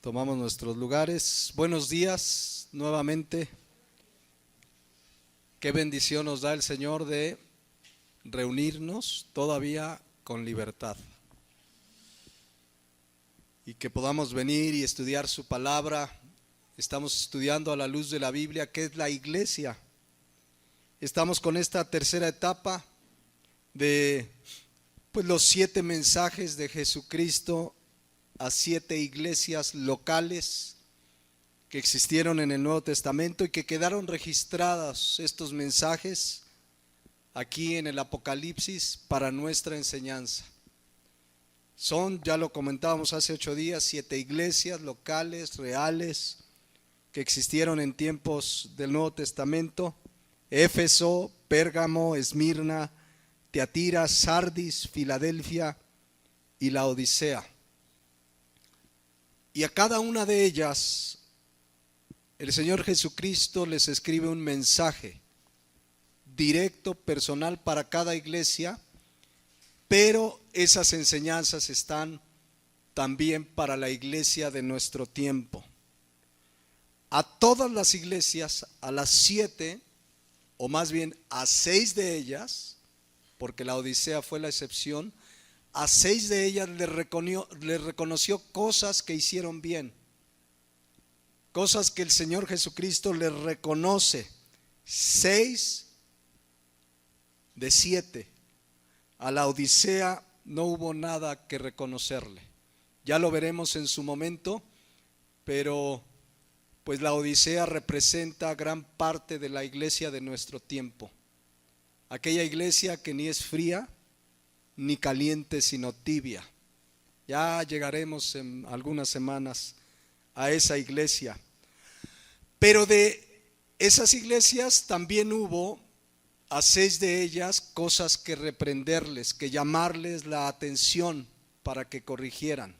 Tomamos nuestros lugares. Buenos días nuevamente. Qué bendición nos da el Señor de reunirnos todavía con libertad. Y que podamos venir y estudiar su palabra. Estamos estudiando a la luz de la Biblia, ¿qué es la iglesia? Estamos con esta tercera etapa de los 7 mensajes de Jesucristo a 7 iglesias locales que existieron en el Nuevo Testamento y que quedaron registrados estos mensajes aquí en el Apocalipsis para nuestra enseñanza. Son, ya lo comentábamos hace 8 días, 7 iglesias locales, reales, que existieron en tiempos del Nuevo Testamento: Éfeso, Pérgamo, Esmirna, Tiatira, Sardis, Filadelfia y Laodicea. Y a cada una de ellas el Señor Jesucristo les escribe un mensaje directo, personal para cada iglesia, pero esas enseñanzas están también para la iglesia de nuestro tiempo. A todas las iglesias, a las 7, o más bien a 6 de ellas, porque la Odisea fue la excepción, a 6 de ellas le reconoció cosas que hicieron bien, cosas que el Señor Jesucristo les reconoce. 6 de 7. A la Odisea no hubo nada que reconocerle. Ya lo veremos en su momento, pero pues la Odisea representa gran parte de la iglesia de nuestro tiempo. Aquella iglesia que ni es fría ni caliente sino tibia. Ya llegaremos en algunas semanas a esa iglesia. Pero de esas iglesias también hubo a 6 de ellas cosas que reprenderles, que llamarles la atención para que corrigieran.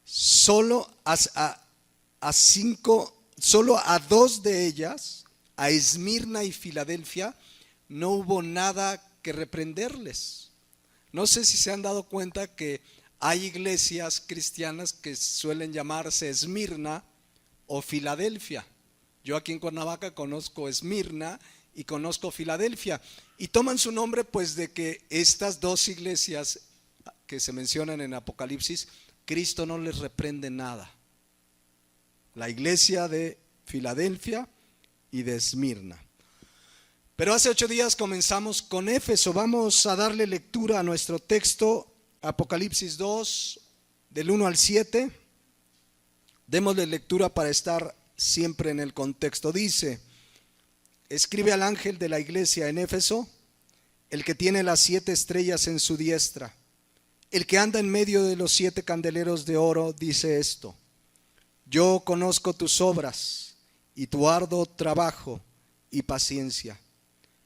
Solo a 2 de ellas, a Esmirna y Filadelfia, no hubo nada que reprenderles. No sé si se han dado cuenta que hay iglesias cristianas que suelen llamarse Esmirna o Filadelfia. Yo aquí en Cuernavaca conozco Esmirna y conozco Filadelfia, y toman su nombre pues de que estas 2 iglesias que se mencionan en Apocalipsis, Cristo no les reprende nada. La iglesia de Filadelfia y de Esmirna. Pero hace 8 días comenzamos con Éfeso. Vamos a darle lectura a nuestro texto, Apocalipsis 2, del 1 al 7. Démosle lectura para estar siempre en el contexto. Dice: escribe al ángel de la iglesia en Éfeso, el que tiene las 7 estrellas en su diestra, el que anda en medio de los 7 candeleros de oro, dice esto: yo conozco tus obras y tu arduo trabajo y paciencia,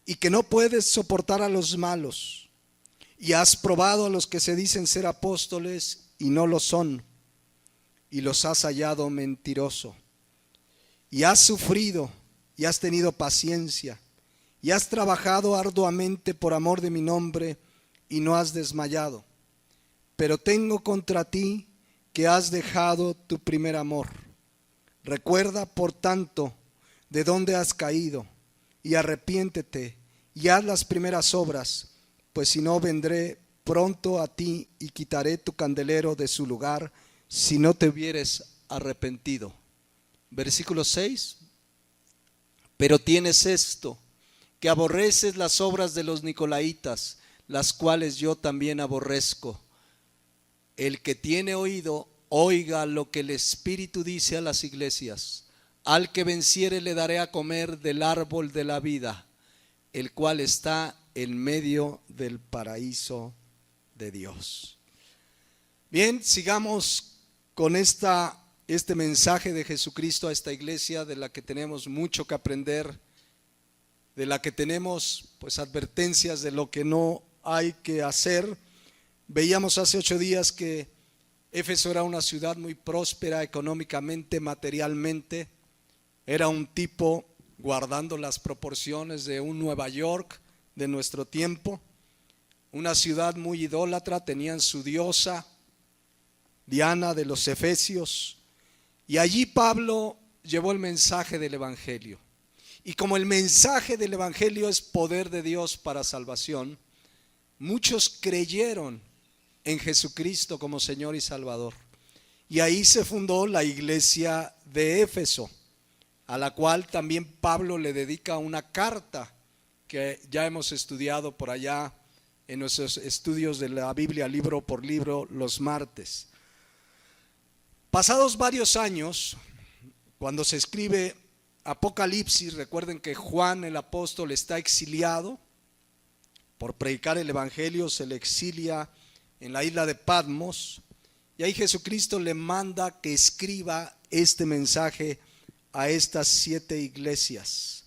y que no puedes soportar a los malos, y has probado a los que se dicen ser apóstoles y no lo son, y los has hallado mentiroso, y has sufrido y has tenido paciencia, y has trabajado arduamente por amor de mi nombre, y no has desmayado. Pero tengo contra ti que has dejado tu primer amor. Recuerda, por tanto, de dónde has caído, y arrepiéntete y haz las primeras obras, pues si no, vendré pronto a ti y quitaré tu candelero de su lugar, si no te hubieres arrepentido. Versículo 6. Pero tienes esto, que aborreces las obras de los nicolaítas, las cuales yo también aborrezco. El que tiene oído, oiga lo que el Espíritu dice a las iglesias. Al que venciere le daré a comer del árbol de la vida, el cual está en medio del paraíso de Dios. Bien, sigamos con esta este mensaje de Jesucristo a esta iglesia, de la que tenemos mucho que aprender, de la que tenemos pues advertencias de lo que no hay que hacer. Veíamos hace 8 días que Éfeso era una ciudad muy próspera económicamente, materialmente. Era un tipo, guardando las proporciones de un Nueva York de nuestro tiempo, una ciudad muy idólatra. Tenían su diosa Diana de los Efesios, y allí Pablo llevó el mensaje del Evangelio. Y como el mensaje del Evangelio es poder de Dios para salvación, muchos creyeron en Jesucristo como Señor y Salvador. Y ahí se fundó la iglesia de Éfeso, a la cual también Pablo le dedica una carta que ya hemos estudiado por allá en nuestros estudios de la Biblia, libro por libro, los martes. Pasados varios años, cuando se escribe Apocalipsis, recuerden que Juan el apóstol está exiliado por predicar el Evangelio, se le exilia en la isla de Patmos, y ahí Jesucristo le manda que escriba este mensaje a estas 7 iglesias.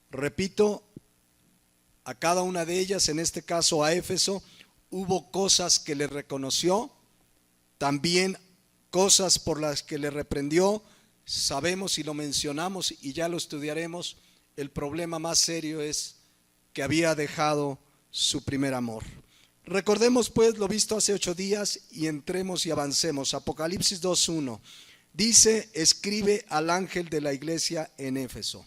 Repito, a cada una de ellas, en este caso a Éfeso, hubo cosas que le reconoció, también cosas por las que le reprendió. Sabemos y lo mencionamos y ya lo estudiaremos, el problema más serio es que había dejado su primer amor. Recordemos pues lo visto hace 8 días y entremos y avancemos. Apocalipsis 2:1 dice: escribe al ángel de la iglesia en Éfeso.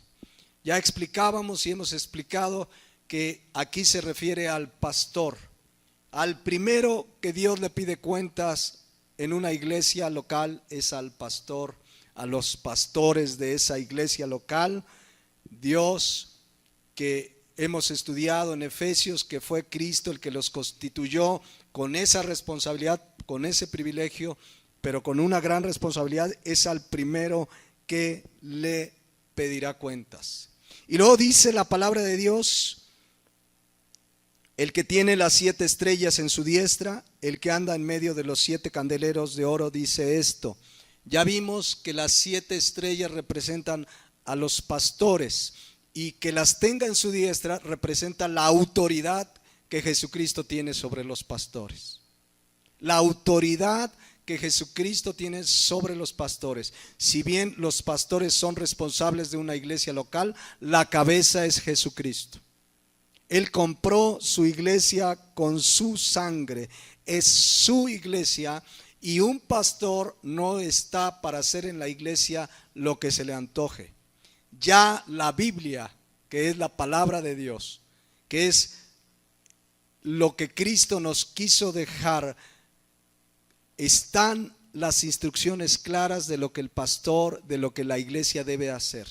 Ya explicábamos y hemos explicado que aquí se refiere al pastor, al primero que Dios le pide cuentas en una iglesia local es al pastor, a los pastores de esa iglesia local. Dios, que hemos estudiado en Efesios, que fue Cristo el que los constituyó con esa responsabilidad, con ese privilegio, pero con una gran responsabilidad, es al primero que le pedirá cuentas. Y luego dice la palabra de Dios: el que tiene las 7 estrellas en su diestra, el que anda en medio de los 7 candeleros de oro, dice esto. Ya vimos que las 7 estrellas representan a los pastores, y que las tenga en su diestra representa la autoridad que Jesucristo tiene sobre los pastores. La autoridad que Jesucristo tiene sobre los pastores. Si bien los pastores son responsables de una iglesia local, la cabeza es Jesucristo. Él compró su iglesia con su sangre, es su iglesia, y un pastor no está para hacer en la iglesia lo que se le antoje. Ya la Biblia, que es la palabra de Dios, que es lo que Cristo nos quiso dejar, están las instrucciones claras de lo que el pastor, de lo que la iglesia debe hacer.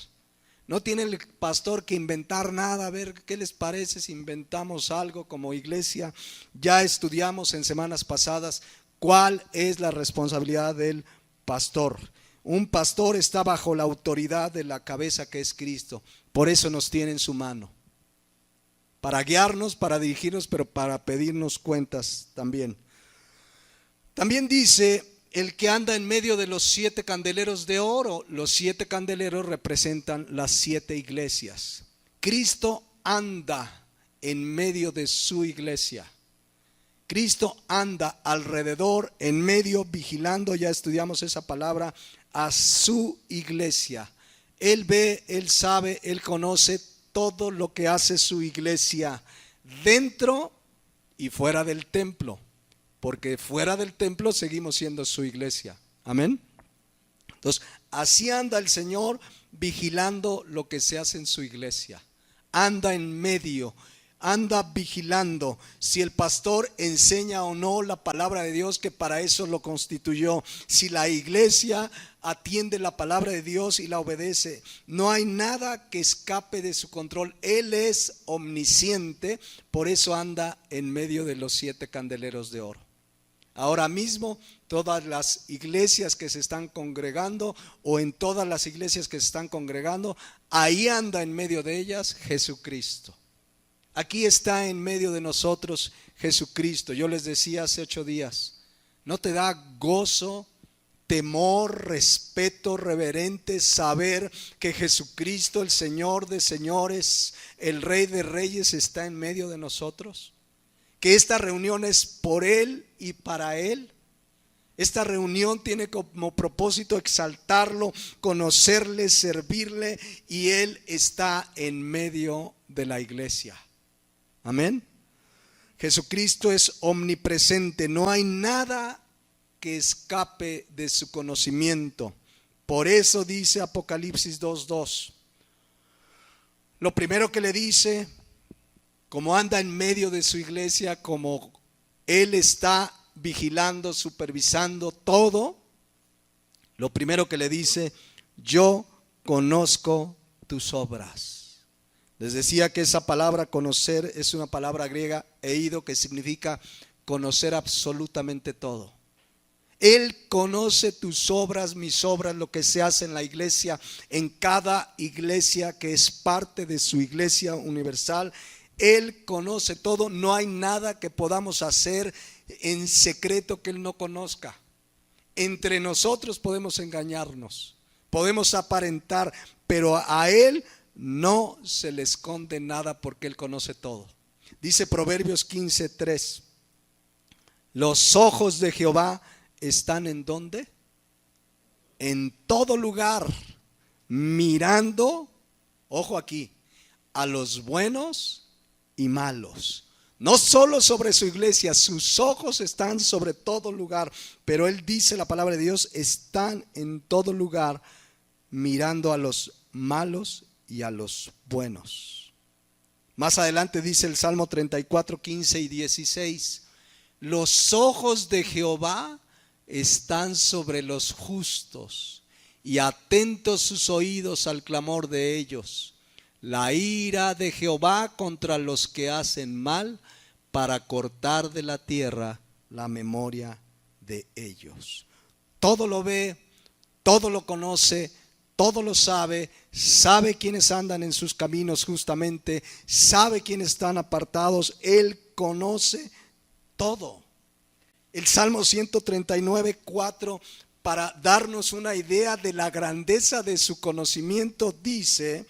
No tiene el pastor que inventar nada. A ver qué les parece si inventamos algo como iglesia. Ya estudiamos en semanas pasadas cuál es la responsabilidad del pastor. Un pastor está bajo la autoridad de la cabeza, que es Cristo. Por eso nos tiene en su mano, para guiarnos, para dirigirnos, pero para pedirnos cuentas también. También dice: el que anda en medio de los 7 candeleros de oro. Los 7 candeleros representan las 7 iglesias. Cristo anda en medio de su iglesia. Cristo anda alrededor, en medio, vigilando, ya estudiamos esa palabra, a su iglesia. Él ve, Él sabe, Él conoce todo lo que hace su iglesia dentro y fuera del templo, porque fuera del templo seguimos siendo su iglesia. Amén. Entonces, así anda el Señor vigilando lo que se hace en su iglesia. Anda en medio, anda vigilando si el pastor enseña o no la palabra de Dios, que para eso lo constituyó. Si la iglesia atiende la palabra de Dios y la obedece, no hay nada que escape de su control. Él es omnisciente, por eso anda en medio de los 7 candeleros de oro. Ahora mismo todas las iglesias que se están congregando, o en todas las iglesias que se están congregando, ahí anda en medio de ellas Jesucristo. Aquí está en medio de nosotros Jesucristo. Yo les decía hace 8 días, ¿no te da gozo temor, respeto, reverente, saber que Jesucristo, el Señor de señores, el Rey de reyes, está en medio de nosotros? Que esta reunión es por Él y para Él. Esta reunión tiene como propósito exaltarlo, conocerle, servirle, y Él está en medio de la iglesia. Amén. Jesucristo es omnipresente, no hay nada que escape de su conocimiento. Por eso dice Apocalipsis 2:2. Lo primero que le dice, como anda en medio de su iglesia, como Él está vigilando, supervisando todo, lo primero que le dice: yo conozco tus obras. Les decía que esa palabra conocer es una palabra griega, eido, que significa conocer absolutamente todo. Él conoce tus obras, mis obras, lo que se hace en la iglesia, en cada iglesia que es parte de su iglesia universal. Él conoce todo, no hay nada que podamos hacer en secreto que Él no conozca. Entre nosotros podemos engañarnos, podemos aparentar, pero a Él no se le esconde nada porque Él conoce todo. Dice Proverbios 15:3, los ojos de Jehová están ¿en dónde? En todo lugar, mirando, ojo aquí, a los buenos y malos. No solo sobre su iglesia, sus ojos están sobre todo lugar, pero Él dice, la palabra de Dios, están en todo lugar, mirando a los malos y a los buenos. Más adelante dice el Salmo 34:15 y 16, los ojos de Jehová están sobre los justos y atentos sus oídos al clamor de ellos. La ira de Jehová contra los que hacen mal, para cortar de la tierra la memoria de ellos. Todo lo ve, todo lo conoce, todo lo sabe, sabe quiénes andan en sus caminos justamente, sabe quiénes están apartados. Él conoce todo. El Salmo 139:4, para darnos una idea de la grandeza de su conocimiento, dice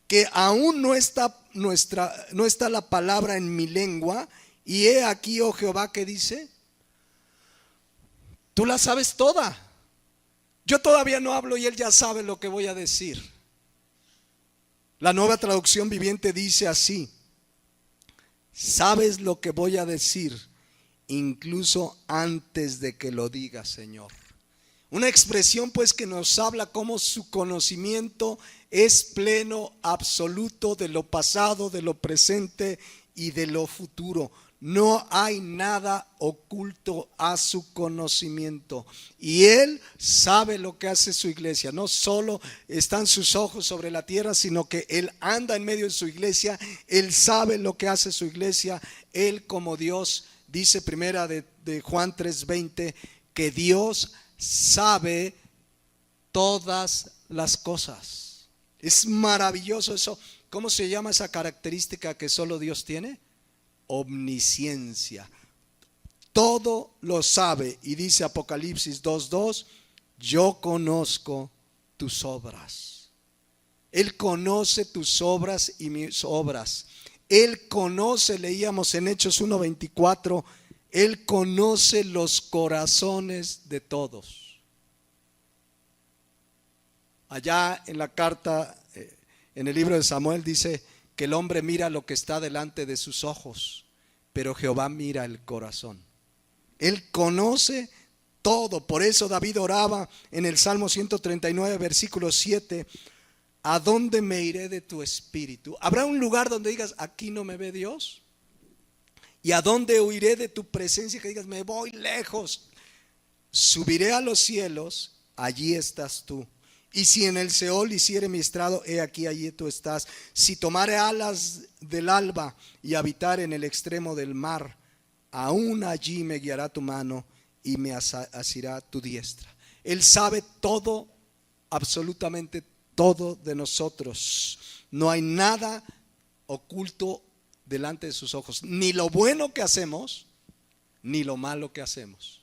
que aún no está la palabra en mi lengua, y he aquí, oh Jehová, ¿qué dice? Tú la sabes toda. Yo todavía no hablo y Él ya sabe lo que voy a decir. La Nueva Traducción Viviente dice así: sabes lo que voy a decir incluso antes de que lo diga, Señor. Una expresión pues que nos habla cómo su conocimiento es pleno, absoluto, de lo pasado, de lo presente y de lo futuro. No hay nada oculto a su conocimiento. Y Él sabe lo que hace su iglesia. No solo están sus ojos sobre la tierra, sino que Él anda en medio de su iglesia. Él sabe lo que hace su iglesia. Él, como Dios, dice primera de Juan 3:20, que Dios sabe todas las cosas. Es maravilloso eso. ¿Cómo se llama esa característica que solo Dios tiene? Omnisciencia. Todo lo sabe. Y dice Apocalipsis 2:2, yo conozco tus obras. Él conoce tus obras y mis obras. Él conoce, leíamos en Hechos 1:24, Él conoce los corazones de todos. Allá en la carta, en el libro de Samuel, dice que el hombre mira lo que está delante de sus ojos, pero Jehová mira el corazón. Él conoce todo. Por eso David oraba en el Salmo 139, versículo 7, ¿a dónde me iré de tu espíritu? ¿Habrá un lugar donde digas, aquí no me ve Dios? ¿Y a dónde huiré de tu presencia? Que digas, me voy lejos. Subiré a los cielos, allí estás tú. Y si en el Seol hiciere mi estrado, he aquí, allí tú estás. Si tomare alas del alba y habitar en el extremo del mar, aún allí me guiará tu mano y me asirá tu diestra. Él sabe todo, absolutamente todo de nosotros. No hay nada oculto delante de sus ojos, ni lo bueno que hacemos, ni lo malo que hacemos.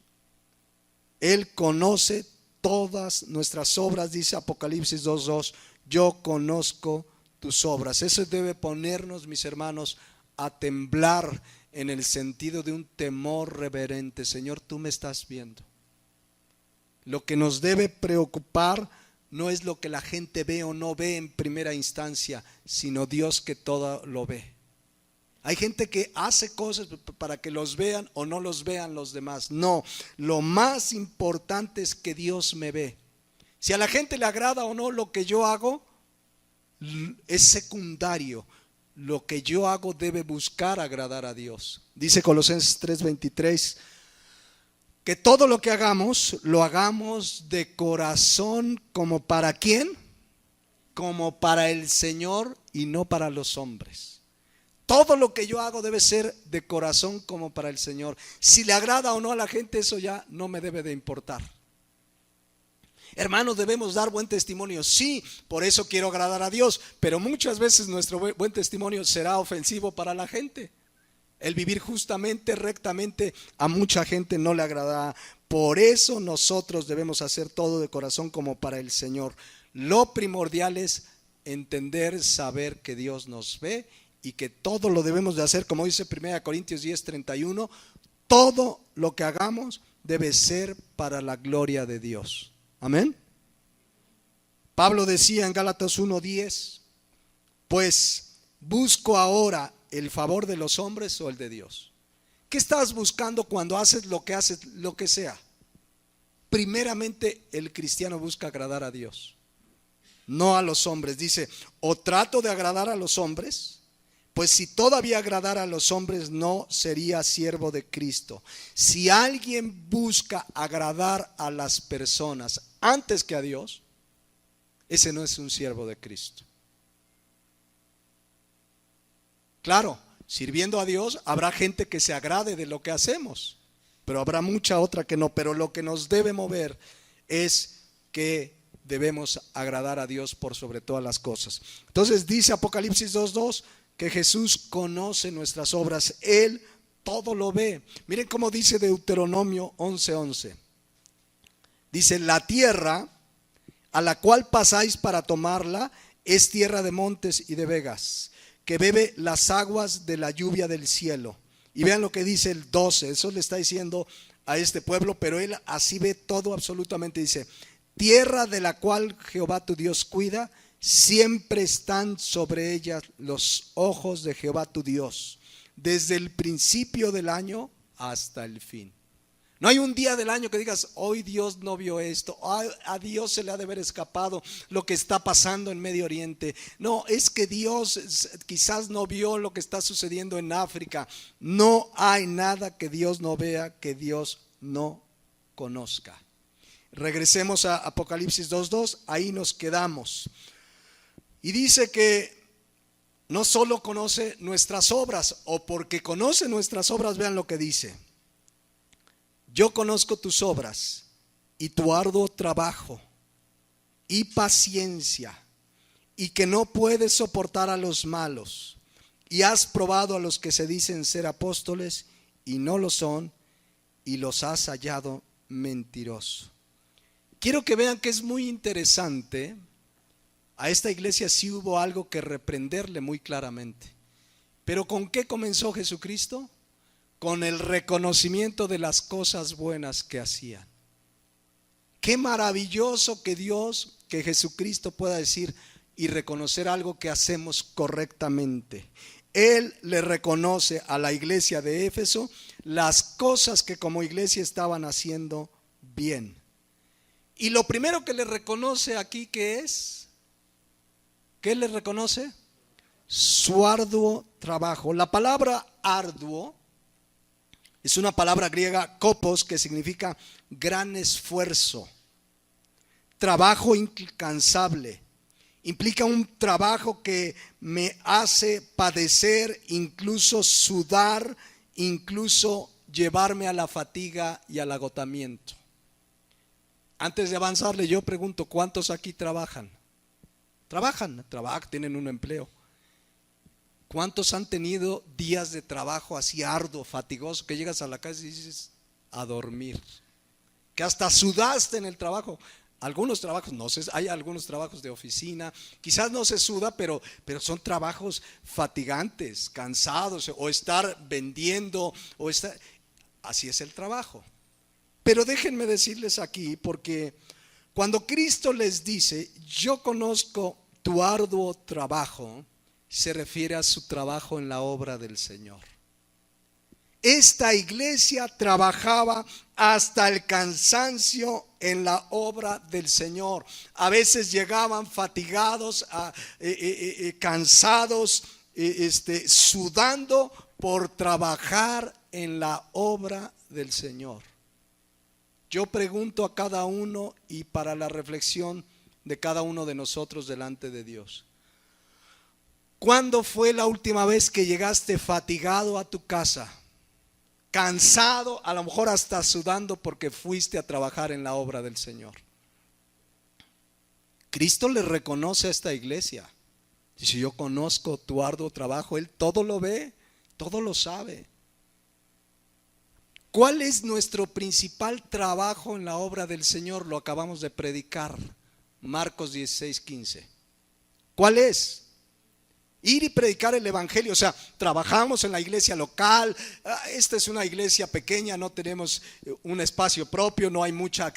Él conoce todas nuestras obras, dice Apocalipsis 2:2, yo conozco tus obras. Eso debe ponernos, mis hermanos, a temblar en el sentido de un temor reverente. Señor, tú me estás viendo. Lo que nos debe preocupar no es lo que la gente ve o no ve en primera instancia, sino Dios que todo lo ve. Hay gente que hace cosas para que los vean o no los vean los demás. No, lo más importante es que Dios me ve. Si a la gente le agrada o no lo que yo hago, es secundario. Lo que yo hago debe buscar agradar a Dios. Dice Colosenses 3:23, que todo lo que hagamos, lo hagamos de corazón, como para ¿quién? Como para el Señor y no para los hombres. Todo lo que yo hago debe ser de corazón como para el Señor. Si le agrada o no a la gente, eso ya no me debe de importar. Hermanos, debemos dar buen testimonio. Sí, por eso quiero agradar a Dios, pero muchas veces nuestro buen testimonio será ofensivo para la gente. El vivir justamente, rectamente, a mucha gente no le agradará. Por eso nosotros debemos hacer todo de corazón como para el Señor. Lo primordial es entender, saber que Dios nos ve y que todo lo debemos de hacer, como dice 1 Corintios 10:31, todo lo que hagamos debe ser para la gloria de Dios. Amén. Pablo decía en Gálatas 1:10, pues busco ahora el favor de los hombres o el de Dios. ¿Qué estás buscando cuando haces lo que sea? Primeramente el cristiano busca agradar a Dios, no a los hombres. Dice, o trato de agradar a los hombres, pues si todavía agradara a los hombres no sería siervo de Cristo. Si alguien busca agradar a las personas antes que a Dios, ese no es un siervo de Cristo. Claro, sirviendo a Dios habrá gente que se agrade de lo que hacemos, pero habrá mucha otra que no. Pero lo que nos debe mover es que debemos agradar a Dios por sobre todas las cosas. Entonces dice Apocalipsis 2:2 que Jesús conoce nuestras obras. Él todo lo ve. Miren cómo dice Deuteronomio 11:11. Dice, la tierra a la cual pasáis para tomarla es tierra de montes y de vegas, que bebe las aguas de la lluvia del cielo. Y vean lo que dice el 12, eso le está diciendo a este pueblo, pero él así ve todo absolutamente. Dice, tierra de la cual Jehová tu Dios cuida, siempre están sobre ella los ojos de Jehová tu Dios, desde el principio del año hasta el fin. No hay un día del año que digas, hoy Dios no vio esto, a Dios se le ha de haber escapado lo que está pasando en Medio Oriente. No, es que Dios quizás no vio lo que está sucediendo en África. No hay nada que Dios no vea, que Dios no conozca. Regresemos a Apocalipsis 2:2, ahí nos quedamos. Y dice que no solo conoce nuestras obras, o porque conoce nuestras obras, vean lo que dice. Yo conozco tus obras y tu arduo trabajo y paciencia, y que no puedes soportar a los malos, y has probado a los que se dicen ser apóstoles y no lo son, y los has hallado mentirosos. Quiero que vean que es muy interesante. A esta iglesia sí hubo algo que reprenderle muy claramente. Pero ¿con qué comenzó Jesucristo? Con el reconocimiento de las cosas buenas que hacían. Qué maravilloso que Dios, que Jesucristo pueda decir y reconocer algo que hacemos correctamente. Él le reconoce a la iglesia de Éfeso las cosas que como iglesia estaban haciendo bien. Y lo primero que le reconoce aquí, ¿qué es? ¿Qué le reconoce? Su arduo trabajo. La palabra arduo es una palabra griega, kopos, que significa gran esfuerzo, trabajo incansable. Implica un trabajo que me hace padecer, incluso sudar, incluso llevarme a la fatiga y al agotamiento. Antes de avanzarle, yo pregunto, ¿cuántos aquí trabajan? Trabajan, tienen un empleo. ¿Cuántos han tenido días de trabajo así arduo, fatigoso, que llegas a la casa y dices, a dormir? que hasta sudaste en el trabajo. Algunos trabajos, no sé, hay algunos trabajos de oficina, quizás no se suda, pero son trabajos fatigantes, cansados, o estar vendiendo, así es el trabajo. Pero déjenme decirles aquí, porque cuando Cristo les dice, yo conozco tu arduo trabajo, se refiere a su trabajo en la obra del Señor. Esta iglesia trabajaba hasta el cansancio en la obra del Señor. A veces llegaban fatigados, cansados, sudando por trabajar en la obra del Señor. Yo pregunto a cada uno y para la reflexión de cada uno de nosotros delante de Dios: ¿cuándo fue la última vez que llegaste fatigado a tu casa? Cansado, a lo mejor hasta sudando porque fuiste a trabajar en la obra del Señor. Cristo le reconoce a esta iglesia. Dice, yo conozco tu arduo trabajo. Él todo lo ve, todo lo sabe. ¿Cuál es nuestro principal trabajo en la obra del Señor? Lo acabamos de predicar, Marcos 16:15. ¿Cuál es? Ir y predicar el evangelio. O sea, trabajamos en la iglesia local. Esta es una iglesia pequeña, no tenemos un espacio propio, no hay muchas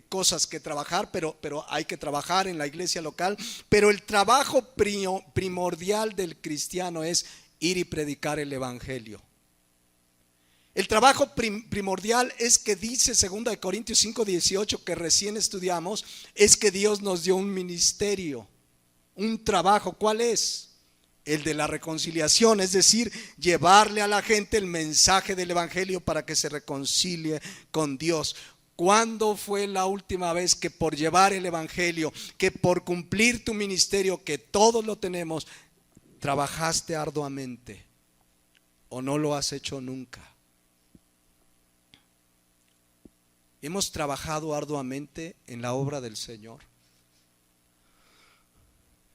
cosas que trabajar, pero hay que trabajar en la iglesia local. Pero el trabajo primordial del cristiano es ir y predicar el evangelio. El trabajo primordial es que dice 2 Corintios 5:18 que recién estudiamos, es que Dios nos dio un ministerio, un trabajo. ¿Cuál es? El de la reconciliación, es decir, llevarle a la gente el mensaje del evangelio para que se reconcilie con Dios. ¿Cuándo fue la última vez que por llevar el evangelio, que por cumplir tu ministerio, que todos lo tenemos, trabajaste arduamente? ¿O no lo has hecho nunca? ¿Hemos trabajado arduamente en la obra del Señor?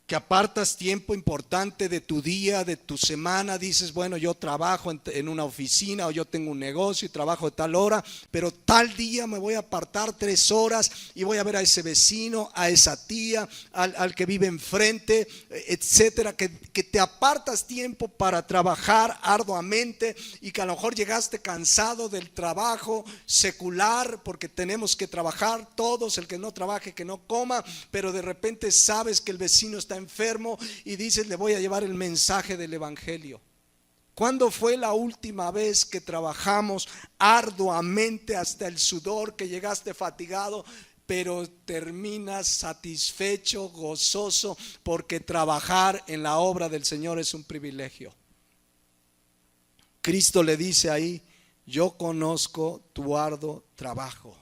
Que apartas tiempo importante de tu día, de tu semana, dices, bueno, yo trabajo en una oficina o yo tengo un negocio y trabajo de tal hora, pero tal día me voy a apartar 3 horas y voy a ver a ese vecino, a esa tía, al que vive enfrente, etcétera, que te apartas tiempo para trabajar arduamente y que a lo mejor llegaste cansado del trabajo secular, porque tenemos que trabajar todos, el que no trabaje que no coma, pero de repente sabes que el vecino está enfermo y dices, le voy a llevar el mensaje del evangelio. ¿Cuándo fue la última vez que trabajamos arduamente hasta el sudor, que llegaste fatigado, pero terminas satisfecho, gozoso, porque trabajar en la obra del Señor es un privilegio? Cristo le dice ahí, yo conozco tu arduo trabajo.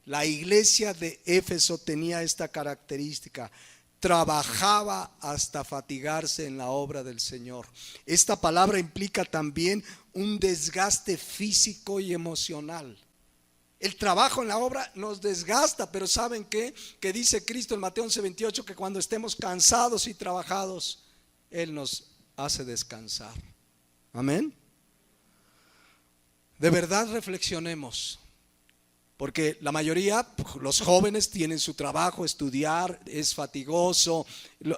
La iglesia de Éfeso tenía esta característica: trabajaba hasta fatigarse en la obra del Señor. Esta palabra implica también un desgaste físico y emocional. El trabajo en la obra nos desgasta, pero ¿saben qué? Que dice Cristo en Mateo 11:28 que cuando estemos cansados y trabajados, Él nos hace descansar. Amén. De verdad reflexionemos. Porque la mayoría, los jóvenes tienen su trabajo, estudiar es fatigoso,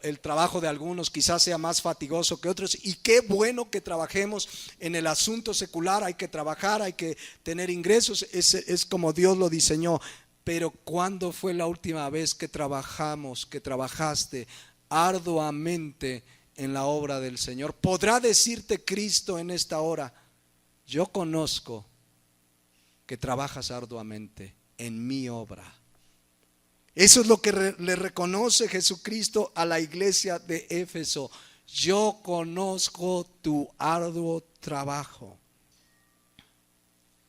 el trabajo de algunos quizás sea más fatigoso que otros, y qué bueno que trabajemos en el asunto secular, hay que trabajar, hay que tener ingresos, es como Dios lo diseñó. Pero ¿cuándo fue la última vez que trabajaste arduamente en la obra del Señor? ¿Podrá decirte Cristo en esta hora, yo conozco que trabajas arduamente en mi obra? Eso es lo que le reconoce Jesucristo a la iglesia de Éfeso. Yo conozco tu arduo trabajo.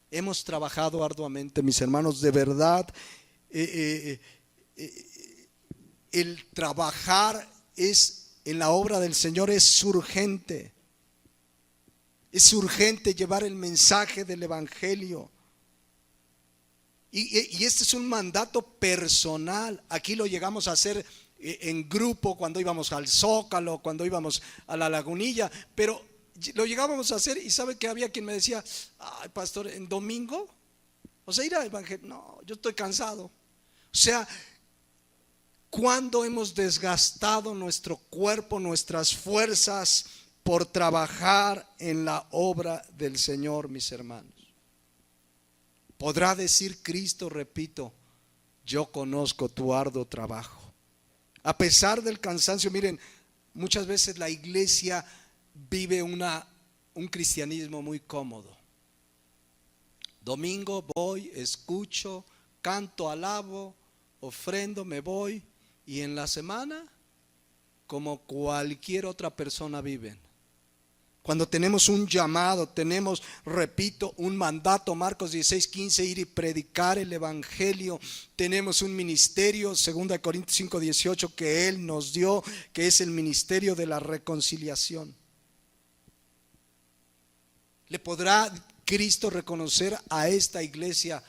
Hemos trabajado arduamente, mis hermanos, de verdad. El trabajar en la obra del Señor es urgente. Es urgente llevar el mensaje del evangelio. Y este es un mandato personal. Aquí lo llegamos a hacer en grupo cuando íbamos al Zócalo, cuando íbamos a la Lagunilla, pero lo llegábamos a hacer y sabe que había quien me decía, ay pastor, ¿en domingo? O sea, ir a evangelizar, no, yo estoy cansado. O sea, ¿cuándo hemos desgastado nuestro cuerpo, nuestras fuerzas por trabajar en la obra del Señor, mis hermanos? Podrá decir Cristo, repito, yo conozco tu arduo trabajo. A pesar del cansancio, miren, muchas veces la iglesia vive un cristianismo muy cómodo. Domingo voy, escucho, canto, alabo, ofrendo, me voy, y en la semana, como cualquier otra persona viven. Cuando tenemos un llamado, tenemos, repito, un mandato, Marcos 16:15, ir y predicar el evangelio. Tenemos un ministerio, 2 Corintios 5:18, que Él nos dio, que es el ministerio de la reconciliación. ¿Le podrá Cristo reconocer a esta iglesia,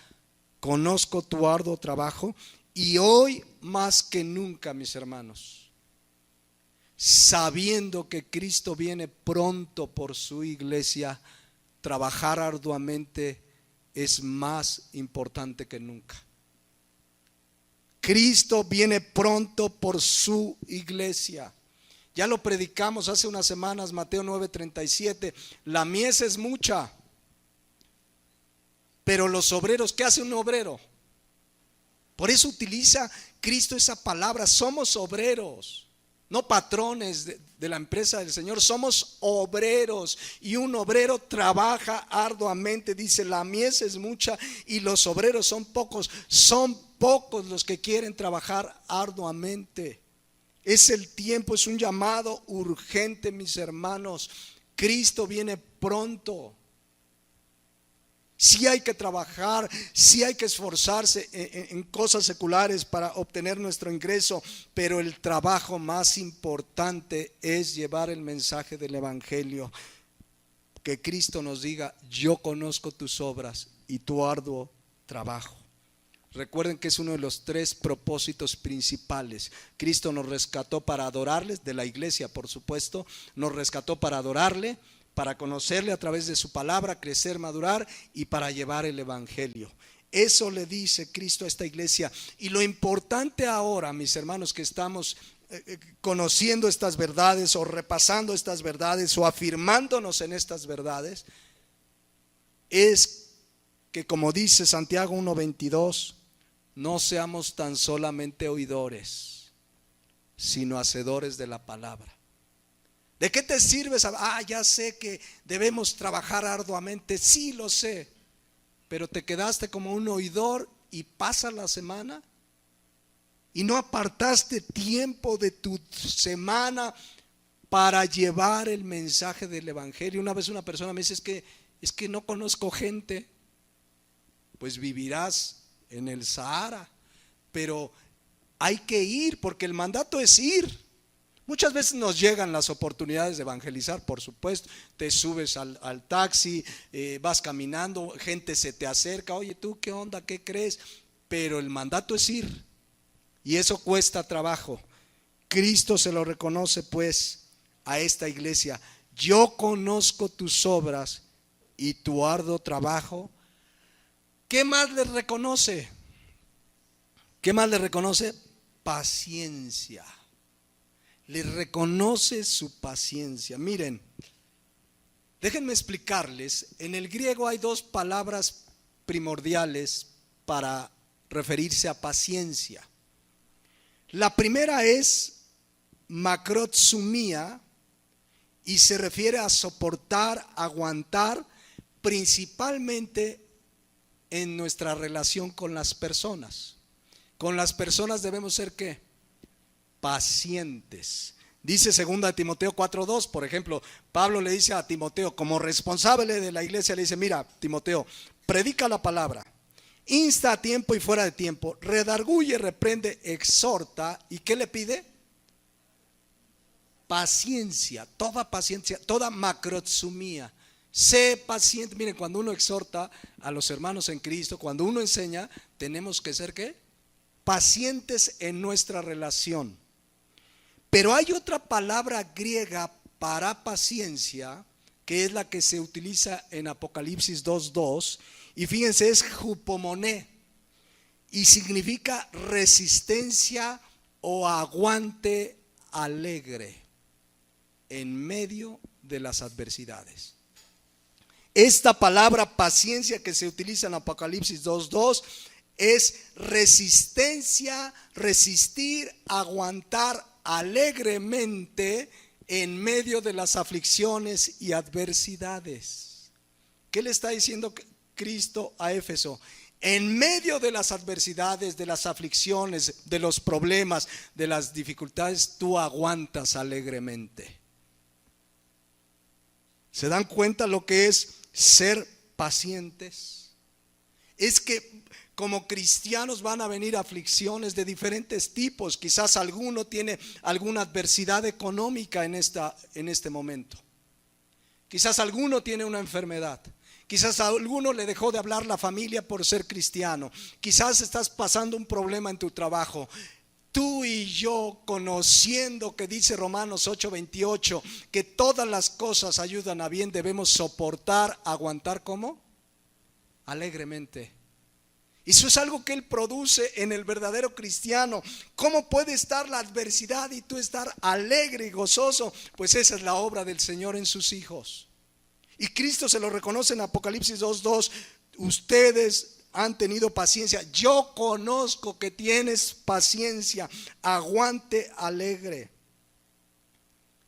conozco tu arduo trabajo? Y hoy más que nunca, mis hermanos, sabiendo que Cristo viene pronto por su iglesia, trabajar arduamente es más importante que nunca. Cristo viene pronto por su iglesia. Ya lo predicamos hace unas semanas, Mateo 9:37. La mies es mucha, pero los obreros, ¿qué hace un obrero? Por eso utiliza Cristo esa palabra, somos obreros. No patrones de la empresa del Señor, somos obreros, y un obrero trabaja arduamente. Dice, la mies es mucha y los obreros son pocos. Son pocos los que quieren trabajar arduamente. Es el tiempo, es un llamado urgente, mis hermanos. Cristo viene pronto. Sí hay que trabajar, sí hay que esforzarse en cosas seculares para obtener nuestro ingreso, pero el trabajo más importante es llevar el mensaje del evangelio. Que Cristo nos diga, yo conozco tus obras y tu arduo trabajo. Recuerden que es uno de los 3 propósitos principales. Cristo nos rescató para adorarles, de la iglesia por supuesto, nos rescató para adorarle, para conocerle a través de su palabra, crecer, madurar, y para llevar el evangelio. Eso le dice Cristo a esta iglesia. Y lo importante ahora, mis hermanos, que estamos conociendo estas verdades, o repasando estas verdades, o afirmándonos en estas verdades, es que, como dice Santiago 1:22, no seamos tan solamente oidores, sino hacedores de la palabra. ¿De qué te sirve saber? Ya sé que debemos trabajar arduamente. Sí, lo sé, pero te quedaste como un oidor y pasa la semana y no apartaste tiempo de tu semana para llevar el mensaje del evangelio. Una vez una persona me dice, es que no conozco gente. Pues vivirás en el Sahara, pero hay que ir, porque el mandato es ir. Muchas veces nos llegan las oportunidades de evangelizar, por supuesto. Te subes al taxi, vas caminando, gente se te acerca, oye, ¿tú qué onda? ¿Qué crees? Pero el mandato es ir, y eso cuesta trabajo. Cristo se lo reconoce pues a esta iglesia. Yo conozco tus obras y tu arduo trabajo. ¿Qué más les reconoce? ¿Qué más les reconoce? Paciencia. Les reconoce su paciencia. Miren, déjenme explicarles. En el griego hay 2 palabras primordiales para referirse a paciencia. La primera es macrotsumia y se refiere a soportar, aguantar, principalmente en nuestra relación con las personas. Con las personas debemos ser ¿qué? Pacientes. Dice 2 Timoteo 4:2, por ejemplo, Pablo le dice a Timoteo, como responsable de la iglesia, le dice, mira, Timoteo, predica la palabra, insta a tiempo y fuera de tiempo, redarguye, reprende, exhorta. ¿Y qué le pide? Paciencia, toda macrotsumia. Sé paciente. Miren, cuando uno exhorta a los hermanos en Cristo, cuando uno enseña, tenemos que ser ¿qué? Pacientes en nuestra relación. Pero hay otra palabra griega para paciencia, que es la que se utiliza en Apocalipsis 2:2, Y fíjense, es jupomoné y significa resistencia o aguante alegre en medio de las adversidades. Esta palabra paciencia que se utiliza en Apocalipsis 2:2 es resistencia, resistir, aguantar alegremente en medio de las aflicciones y adversidades. ¿Qué le está diciendo Cristo a Éfeso? En medio de las adversidades, de las aflicciones, de los problemas, de las dificultades, tú aguantas alegremente. ¿Se dan cuenta lo que es ser pacientes? Es que como cristianos van a venir aflicciones de diferentes tipos. Quizás alguno tiene alguna adversidad económica en este momento. Quizás alguno tiene una enfermedad. Quizás a alguno le dejó de hablar la familia por ser cristiano. Quizás estás pasando un problema en tu trabajo. Tú y yo, conociendo que dice Romanos 8:28, que todas las cosas ayudan a bien, debemos soportar, aguantar, ¿cómo? Alegremente. Eso es algo que Él produce en el verdadero cristiano. ¿Cómo puede estar la adversidad y tú estar alegre y gozoso? Pues esa es la obra del Señor en sus hijos. Y Cristo se lo reconoce en Apocalipsis 2:2. Ustedes han tenido paciencia. Yo conozco que tienes paciencia. Aguante alegre.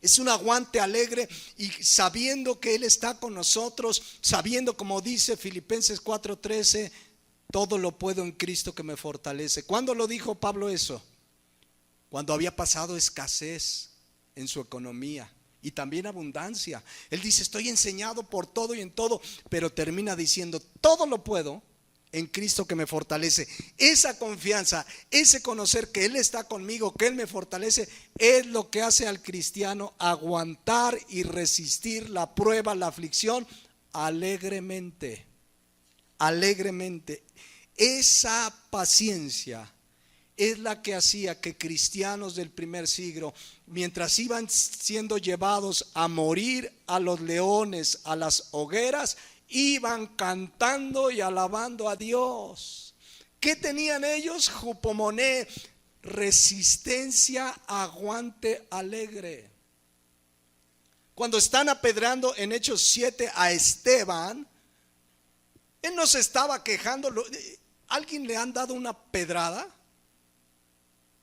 Es un aguante alegre y sabiendo que Él está con nosotros, sabiendo, como dice Filipenses 4:13, todo lo puedo en Cristo que me fortalece. ¿Cuándo lo dijo Pablo eso? Cuando había pasado escasez en su economía y también abundancia. Él dice, estoy enseñado por todo y en todo, pero termina diciendo, todo lo puedo en Cristo que me fortalece. Esa confianza, ese conocer que Él está conmigo, que Él me fortalece, es lo que hace al cristiano aguantar y resistir la prueba, la aflicción, alegremente. Alegremente. Esa paciencia es la que hacía que cristianos del primer siglo, mientras iban siendo llevados a morir a los leones, a las hogueras, iban cantando y alabando a Dios. ¿Qué tenían ellos? Jupomoné, resistencia, aguante alegre. Cuando están apedreando en Hechos 7 a Esteban, él no se estaba quejando. ¿Alguien le han dado una pedrada?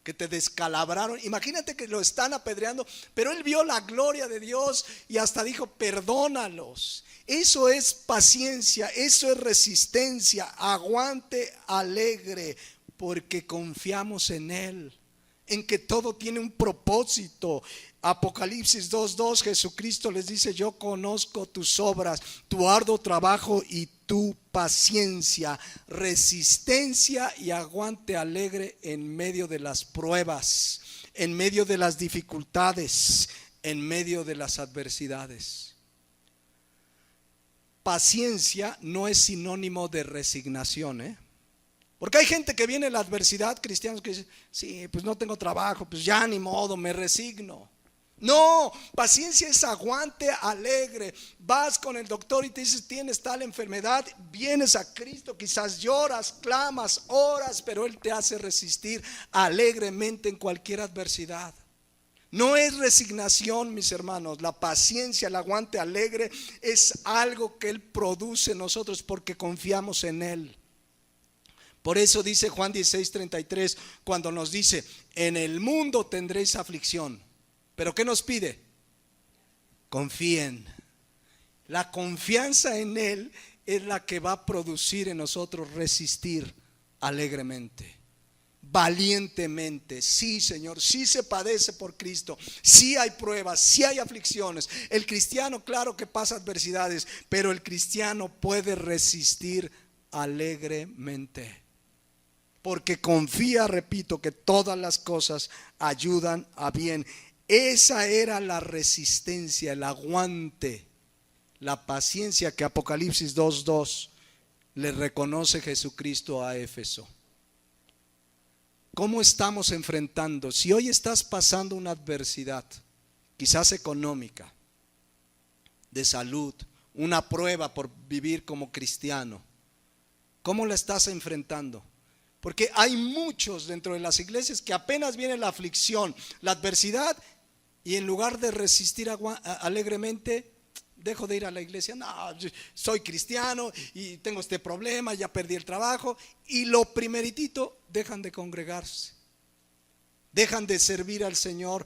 Que te descalabraron. Imagínate que lo están apedreando, pero él vio la gloria de Dios y hasta dijo, perdónalos. Eso es paciencia, eso es resistencia, aguante alegre, porque confiamos en Él, en que todo tiene un propósito. Apocalipsis 2:2, Jesucristo les dice, yo conozco tus obras, tu arduo trabajo y tu paciencia, resistencia y aguante alegre en medio de las pruebas, en medio de las dificultades, en medio de las adversidades. Paciencia no es sinónimo de resignación, Porque hay gente que viene en la adversidad, cristianos que dicen, sí, pues no tengo trabajo, pues ya ni modo, me resigno. No, paciencia es aguante alegre. Vas con el doctor y te dices, tienes tal enfermedad, vienes a Cristo, quizás lloras, clamas, oras, pero Él te hace resistir alegremente en cualquier adversidad. No es resignación, mis hermanos. La paciencia, el aguante alegre es algo que Él produce en nosotros porque confiamos en Él. Por eso dice Juan 16:33 cuando nos dice, en el mundo tendréis aflicción. ¿Pero qué nos pide? Confíen. La confianza en Él es la que va a producir en nosotros resistir alegremente, valientemente. Sí, Señor, sí se padece por Cristo, sí hay pruebas, sí hay aflicciones. El cristiano, claro que pasa adversidades, pero el cristiano puede resistir alegremente, porque confía, repito, que todas las cosas ayudan a bien. Esa era la resistencia, el aguante, la paciencia que Apocalipsis 2:2 le reconoce Jesucristo a Éfeso. ¿Cómo estamos enfrentando? Si hoy estás pasando una adversidad, quizás económica, de salud, una prueba por vivir como cristiano, ¿Cómo la estás enfrentando? Porque hay muchos dentro de las iglesias que apenas viene la aflicción, la adversidad, y en lugar de resistir alegremente, dejo de ir a la iglesia. No, soy cristiano y tengo este problema, ya perdí el trabajo. Y lo primeritito, dejan de congregarse, dejan de servir al Señor.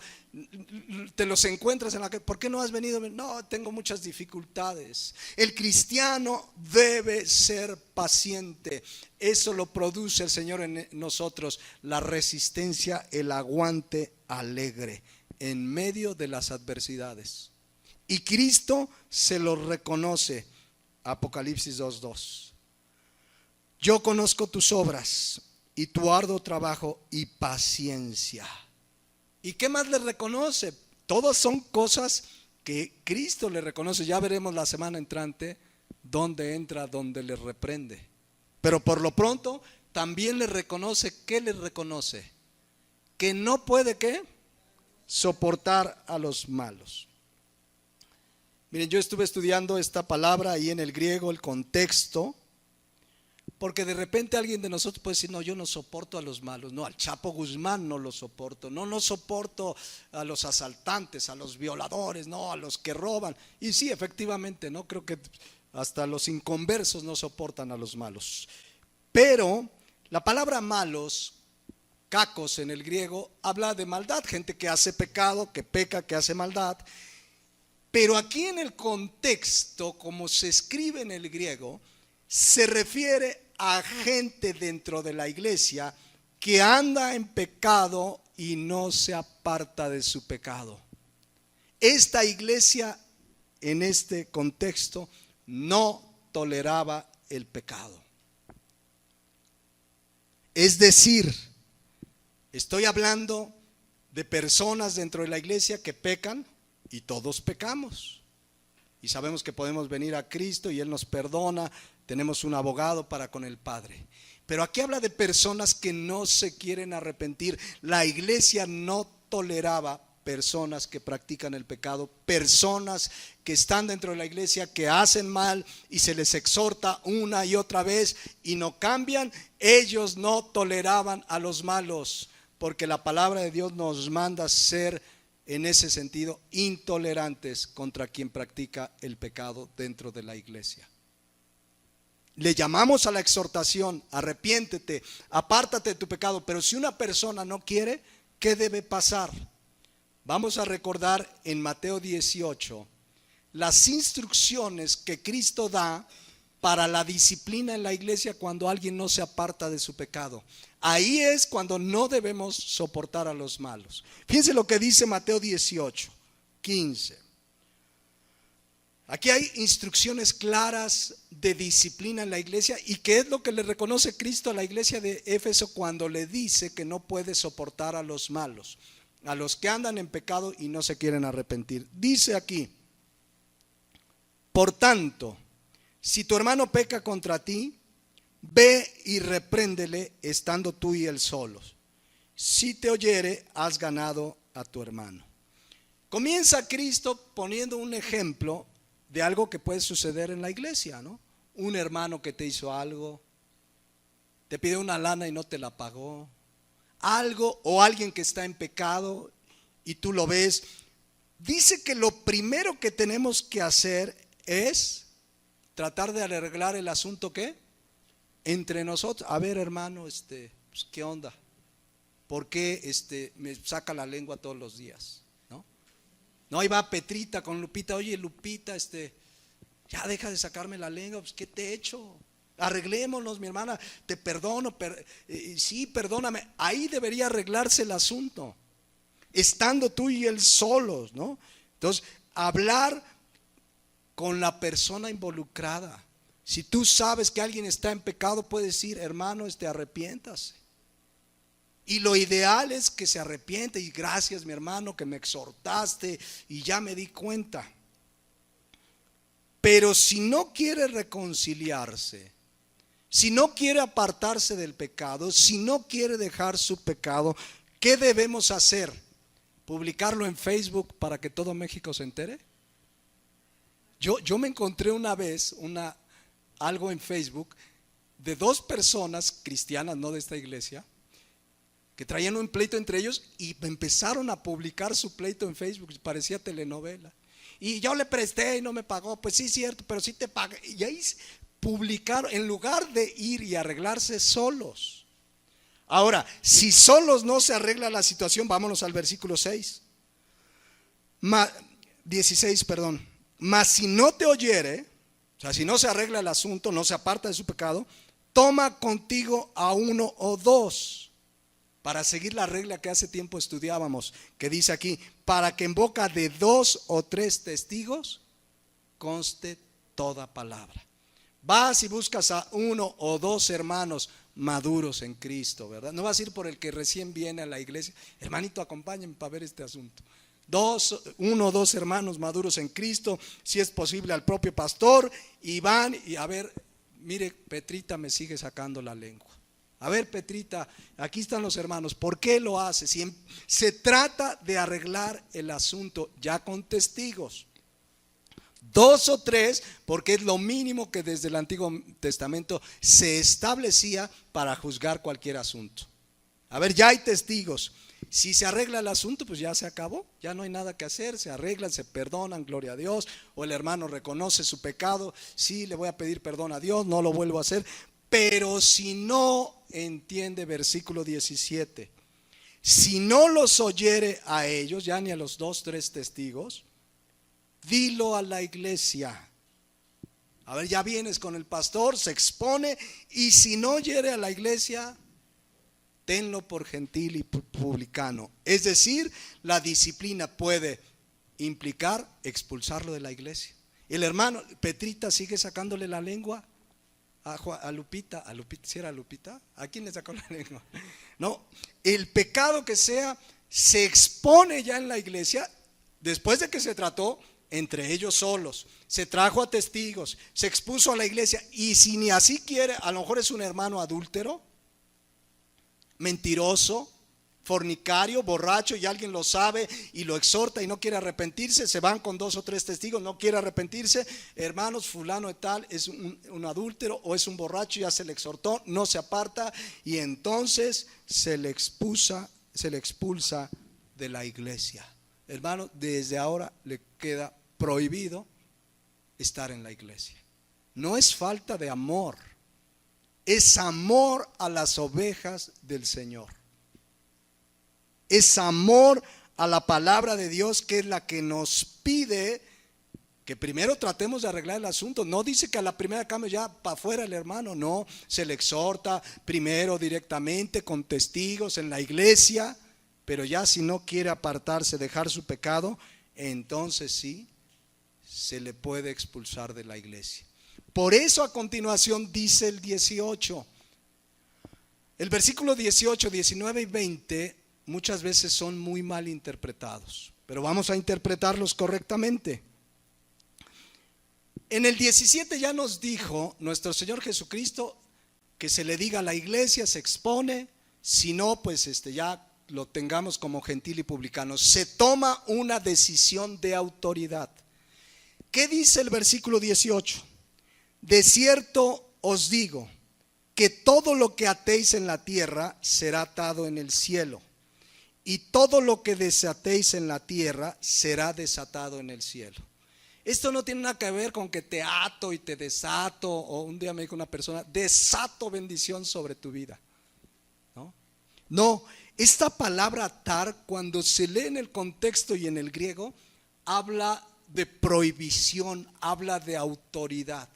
Te los encuentras en la calle. ¿Por qué no has venido? No, tengo muchas dificultades. El cristiano debe ser paciente. Eso lo produce el Señor en nosotros, la resistencia, el aguante alegre en medio de las adversidades. Y Cristo se lo reconoce. Apocalipsis 2:2. Yo conozco tus obras y tu arduo trabajo y paciencia. ¿Y qué más le reconoce? Todas son cosas que Cristo le reconoce. Ya veremos la semana entrante dónde entra, dónde le reprende. Pero por lo pronto también le reconoce. ¿Qué le reconoce? Que no puede, ¿qué? Soportar a los malos. Miren, yo estuve estudiando esta palabra ahí en el griego, el contexto, porque de repente alguien de nosotros puede decir: no, yo no soporto a los malos. No, al Chapo Guzmán no lo soporto. No soporto a los asaltantes, a los violadores, no, a los que roban. Y sí, efectivamente, no creo que hasta los inconversos no soportan a los malos. Pero la palabra malos, kakos en el griego, habla de maldad, gente que hace pecado, que peca, que hace maldad. Pero aquí en el contexto, como se escribe en el griego, se refiere a gente dentro de la iglesia que anda en pecado y no se aparta de su pecado. Esta iglesia en este contexto no toleraba el pecado. Es decir, estoy hablando de personas dentro de la iglesia que pecan, y todos pecamos. Y sabemos que podemos venir a Cristo y Él nos perdona. Tenemos un abogado para con el Padre. Pero aquí habla de personas que no se quieren arrepentir. La iglesia no toleraba personas que practican el pecado, personas que están dentro de la iglesia, que hacen mal y se les exhorta una y otra vez y no cambian. Ellos no toleraban a los malos, porque la palabra de Dios nos manda ser, en ese sentido, intolerantes contra quien practica el pecado dentro de la iglesia. Le llamamos a la exhortación: arrepiéntete, apártate de tu pecado. Pero si una persona no quiere, ¿qué debe pasar? Vamos a recordar en Mateo 18 las instrucciones que Cristo da para la disciplina en la iglesia cuando alguien no se aparta de su pecado. Ahí es cuando no debemos soportar a los malos. Fíjense lo que dice Mateo 18:15. Aquí hay instrucciones claras de disciplina en la iglesia. ¿Y qué es lo que le reconoce Cristo a la iglesia de Éfeso cuando le dice que no puede soportar a los malos, a los que andan en pecado y no se quieren arrepentir? Dice aquí: por tanto, si tu hermano peca contra ti, ve y repréndele estando tú y él solos. Si te oyere, has ganado a tu hermano. Comienza Cristo poniendo un ejemplo de algo que puede suceder en la iglesia, ¿no? Un hermano que te hizo algo, te pide una lana y no te la pagó, algo, o alguien que está en pecado y tú lo ves. Dice que lo primero que tenemos que hacer es tratar de arreglar el asunto, ¿qué? Entre nosotros. A ver, hermano, pues, ¿qué onda? ¿Por qué me saca la lengua todos los días? No, ahí va Petrita con Lupita. Oye, Lupita, ya deja de sacarme la lengua. Pues, ¿qué te he hecho? Arreglémonos, mi hermana. Te perdono. Sí, perdóname. Ahí debería arreglarse el asunto, estando tú y él solos, ¿no? Entonces, hablar con la persona involucrada. Si tú sabes que alguien está en pecado, puedes decir: hermano, arrepiéntase. Y lo ideal es que se arrepiente. Y gracias, mi hermano, que me exhortaste y ya me di cuenta. Pero si no quiere reconciliarse, si no quiere apartarse del pecado, si no quiere dejar su pecado, ¿qué debemos hacer? ¿Publicarlo en Facebook para que todo México se entere? Yo me encontré una vez algo en Facebook de dos personas cristianas, no de esta iglesia, que traían un pleito entre ellos y empezaron a publicar su pleito en Facebook, parecía telenovela. Y yo le presté y no me pagó, pues sí, cierto, pero sí te pagué. Y ahí publicaron, en lugar de ir y arreglarse solos. Ahora, si solos no se arregla la situación, vámonos al versículo 16, perdón. Mas si no te oyere, o sea, si no se arregla el asunto, no se aparta de su pecado, toma contigo a uno o dos, para seguir la regla que hace tiempo estudiábamos, que dice aquí, para que en boca de 2 o 3 testigos conste toda palabra. Vas y buscas a 1 o 2 hermanos maduros en Cristo, ¿verdad? No vas a ir por el que recién viene a la iglesia. Hermanito, acompáñenme para ver este asunto. 1 o 2 hermanos maduros en Cristo, si es posible al propio pastor, y van y a ver, mire, Petrita me sigue sacando la lengua. A ver, Petrita, aquí están los hermanos, ¿por qué lo hace? Si se trata de arreglar el asunto ya con testigos. 2 o 3, porque es lo mínimo que desde el Antiguo Testamento se establecía para juzgar cualquier asunto. A ver, ya hay testigos. Si se arregla el asunto, pues ya se acabó, ya no hay nada que hacer, se arreglan, se perdonan, gloria a Dios, o el hermano reconoce su pecado, sí, le voy a pedir perdón a Dios, no lo vuelvo a hacer. Pero si no entiende versículo 17, si no los oyere a ellos, ya ni a los 2, 3 testigos, dilo a la iglesia. A ver, ya vienes con el pastor, se expone, y si no oyere a la iglesia, tenlo por gentil y publicano. Es decir, la disciplina puede implicar expulsarlo de la iglesia. El hermano Petrita sigue sacándole la lengua a Lupita, ¿sí era Lupita? ¿A quién le sacó la lengua? No, el pecado que sea se expone ya en la iglesia después de que se trató entre ellos solos, se trajo a testigos, se expuso a la iglesia, y si ni así quiere, a lo mejor es un hermano adúltero, mentiroso, fornicario, borracho, y alguien lo sabe y lo exhorta y no quiere arrepentirse, se van con 2 o 3 testigos, no quiere arrepentirse, hermanos, fulano de tal es un adúltero o es un borracho, ya se le exhortó, no se aparta, y entonces se le expulsa de la iglesia. Hermano, desde ahora le queda prohibido estar en la iglesia. No es falta de amor, es amor a las ovejas del Señor. Es amor a la palabra de Dios, que es la que nos pide que primero tratemos de arreglar el asunto. No dice que a la primera cambio ya para afuera el hermano, no, se le exhorta primero directamente con testigos en la iglesia, pero ya si no quiere apartarse, dejar su pecado, entonces sí se le puede expulsar de la iglesia. Por eso a continuación dice el 18, el versículo 18, 19 y 20 muchas veces son muy mal interpretados, pero vamos a interpretarlos correctamente. En el 17 ya nos dijo nuestro Señor Jesucristo que se le diga a la iglesia, se expone, si no, pues ya lo tengamos como gentil y publicano. Se toma una decisión de autoridad. ¿Qué dice el versículo 18? De cierto os digo que todo lo que atéis en la tierra será atado en el cielo, y todo lo que desatéis en la tierra será desatado en el cielo. Esto no tiene nada que ver con que te ato y te desato, o un día me dijo una persona, desato bendición sobre tu vida. No, esta palabra atar, cuando se lee en el contexto y en el griego, habla de prohibición, habla de autoridad.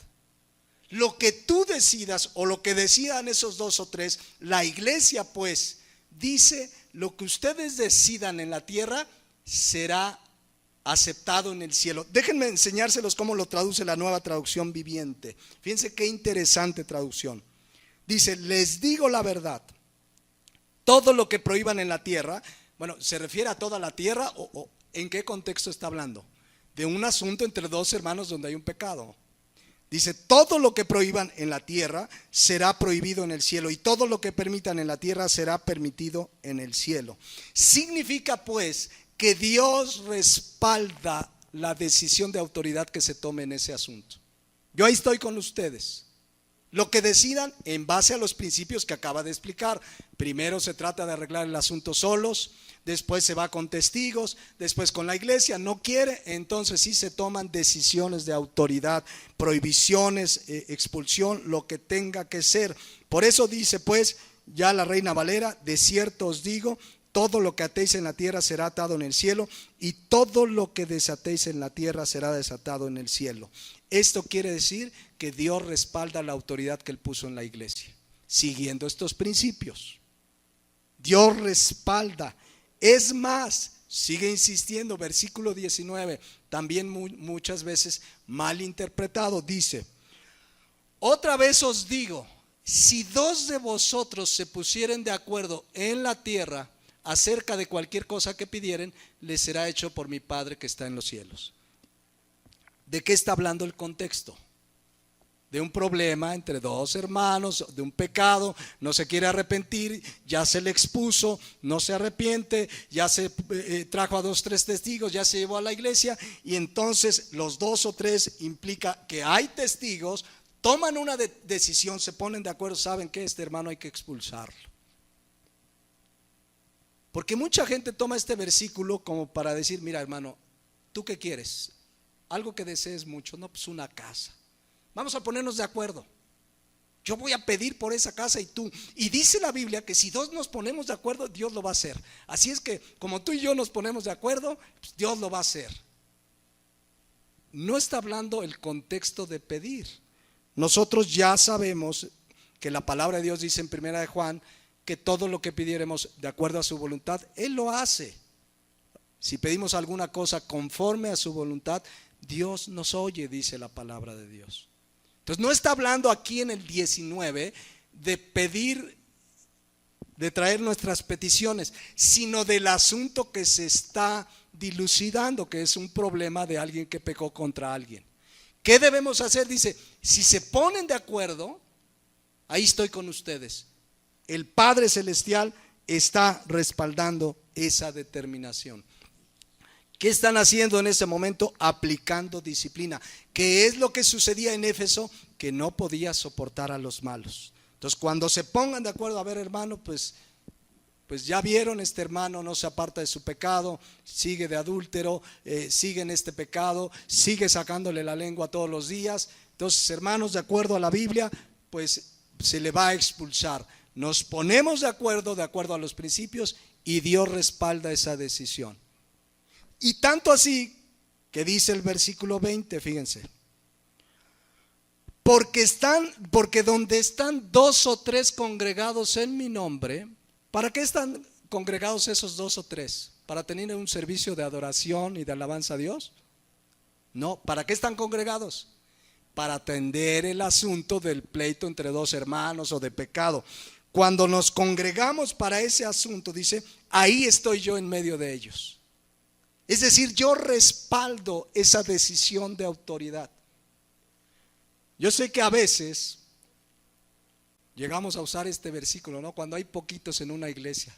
Lo que tú decidas o lo que decidan esos 2 o 3, la iglesia pues dice, lo que ustedes decidan en la tierra será aceptado en el cielo. Déjenme enseñárselos cómo lo traduce la Nueva Traducción Viviente. Fíjense qué interesante traducción. Dice, les digo la verdad, todo lo que prohíban en la tierra, bueno, ¿se refiere a toda la tierra o en qué contexto está hablando? De un asunto entre 2 hermanos donde hay un pecado. Dice, todo lo que prohíban en la tierra será prohibido en el cielo, y todo lo que permitan en la tierra será permitido en el cielo. Significa pues que Dios respalda la decisión de autoridad que se tome en ese asunto. Yo ahí estoy con ustedes. Lo que decidan en base a los principios que acaba de explicar. Primero se trata de arreglar el asunto solos, después se va con testigos, después con la iglesia. No quiere, entonces sí se toman decisiones de autoridad, prohibiciones, expulsión, lo que tenga que ser. Por eso dice pues ya la Reina Valera: de cierto os digo, todo lo que atéis en la tierra será atado en el cielo, y todo lo que desatéis en la tierra será desatado en el cielo. Esto quiere decir que Dios respalda la autoridad que Él puso en la iglesia, siguiendo estos principios. Dios respalda. Es más, sigue insistiendo, versículo 19, también muchas veces mal interpretado, dice: otra vez os digo, si dos de vosotros se pusieren de acuerdo en la tierra acerca de cualquier cosa que pidieren, les será hecho por mi Padre que está en los cielos. ¿De qué está hablando el contexto? De un problema entre dos hermanos, de un pecado, no se quiere arrepentir, ya se le expuso, no se arrepiente, ya se trajo a 2 o 3 testigos, ya se llevó a la iglesia, y entonces los 2 o 3 implica que hay testigos, toman una decisión, se ponen de acuerdo, saben que este hermano hay que expulsarlo. Porque mucha gente toma este versículo como para decir: mira, hermano, ¿tú qué quieres? Algo que desees mucho. No, pues una casa. Vamos a ponernos de acuerdo. Yo voy a pedir por esa casa y tú. Y dice la Biblia que si dos nos ponemos de acuerdo, Dios lo va a hacer. Así es que como tú y yo nos ponemos de acuerdo, pues Dios lo va a hacer. No está hablando el contexto de pedir. Nosotros ya sabemos que la palabra de Dios dice en 1 de Juan que todo lo que pidiéramos de acuerdo a su voluntad, Él lo hace. Si pedimos alguna cosa conforme a su voluntad, Dios nos oye, dice la palabra de Dios. Entonces no está hablando aquí en el 19 de pedir, de traer nuestras peticiones, sino del asunto que se está dilucidando, que es un problema de alguien que pecó contra alguien. ¿Qué debemos hacer? Dice: si se ponen de acuerdo, ahí estoy con ustedes. El Padre Celestial está respaldando esa determinación. ¿Qué están haciendo en ese momento? Aplicando disciplina. ¿Qué es lo que sucedía en Éfeso? Que no podía soportar a los malos. Entonces cuando se pongan de acuerdo, a ver, hermano, pues ya vieron, este hermano no se aparta de su pecado, sigue de adúltero, sigue en este pecado, sigue sacándole la lengua todos los días. Entonces, hermanos, de acuerdo a la Biblia, pues se le va a expulsar. Nos ponemos de acuerdo a los principios, y Dios respalda esa decisión. Y tanto así que dice el versículo 20, fíjense: porque donde están 2 o 3 congregados en mi nombre. ¿Para qué están congregados esos 2 o 3? ¿Para tener un servicio de adoración y de alabanza a Dios? No. ¿Para qué están congregados? Para atender el asunto del pleito entre 2 hermanos o de pecado. Cuando nos congregamos para ese asunto, dice: ahí estoy yo en medio de ellos. Es decir, yo respaldo esa decisión de autoridad. Yo sé que a veces llegamos a usar este versículo, ¿no? Cuando hay poquitos en una iglesia.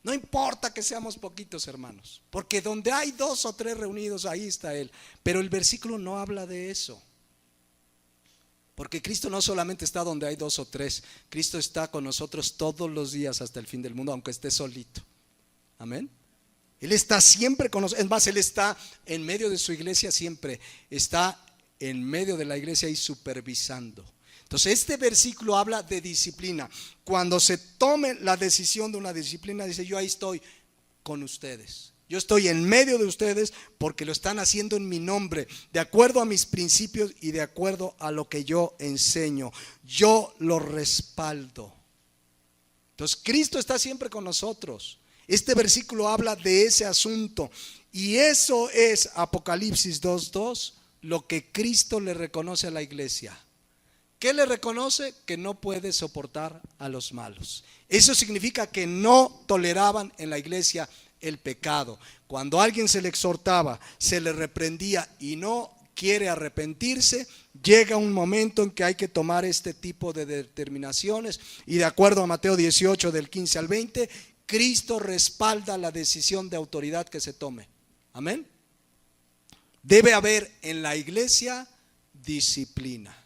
No importa que seamos poquitos, hermanos, porque donde hay 2 o 3 reunidos, ahí está Él. Pero el versículo no habla de eso. Porque Cristo no solamente está donde hay 2 o 3, Cristo está con nosotros todos los días hasta el fin del mundo, aunque esté solito. Amén. Él está siempre con nosotros. Es más, Él está en medio de su iglesia siempre. Está en medio de la iglesia y supervisando. Entonces este versículo habla de disciplina. Cuando se tome la decisión de una disciplina, dice: yo ahí estoy con ustedes. Yo estoy en medio de ustedes porque lo están haciendo en mi nombre, de acuerdo a mis principios y de acuerdo a lo que yo enseño. Yo lo respaldo. Entonces Cristo está siempre con nosotros. Este versículo habla de ese asunto, y eso es Apocalipsis 2:2, lo que Cristo le reconoce a la iglesia. ¿Qué le reconoce? Que no puede soportar a los malos. Eso significa que no toleraban en la iglesia el pecado. Cuando a alguien se le exhortaba, se le reprendía y no quiere arrepentirse, llega un momento en que hay que tomar este tipo de determinaciones, y de acuerdo a Mateo 18 del 15 al 20, Cristo respalda la decisión de autoridad que se tome. Amén. Debe haber en la iglesia disciplina.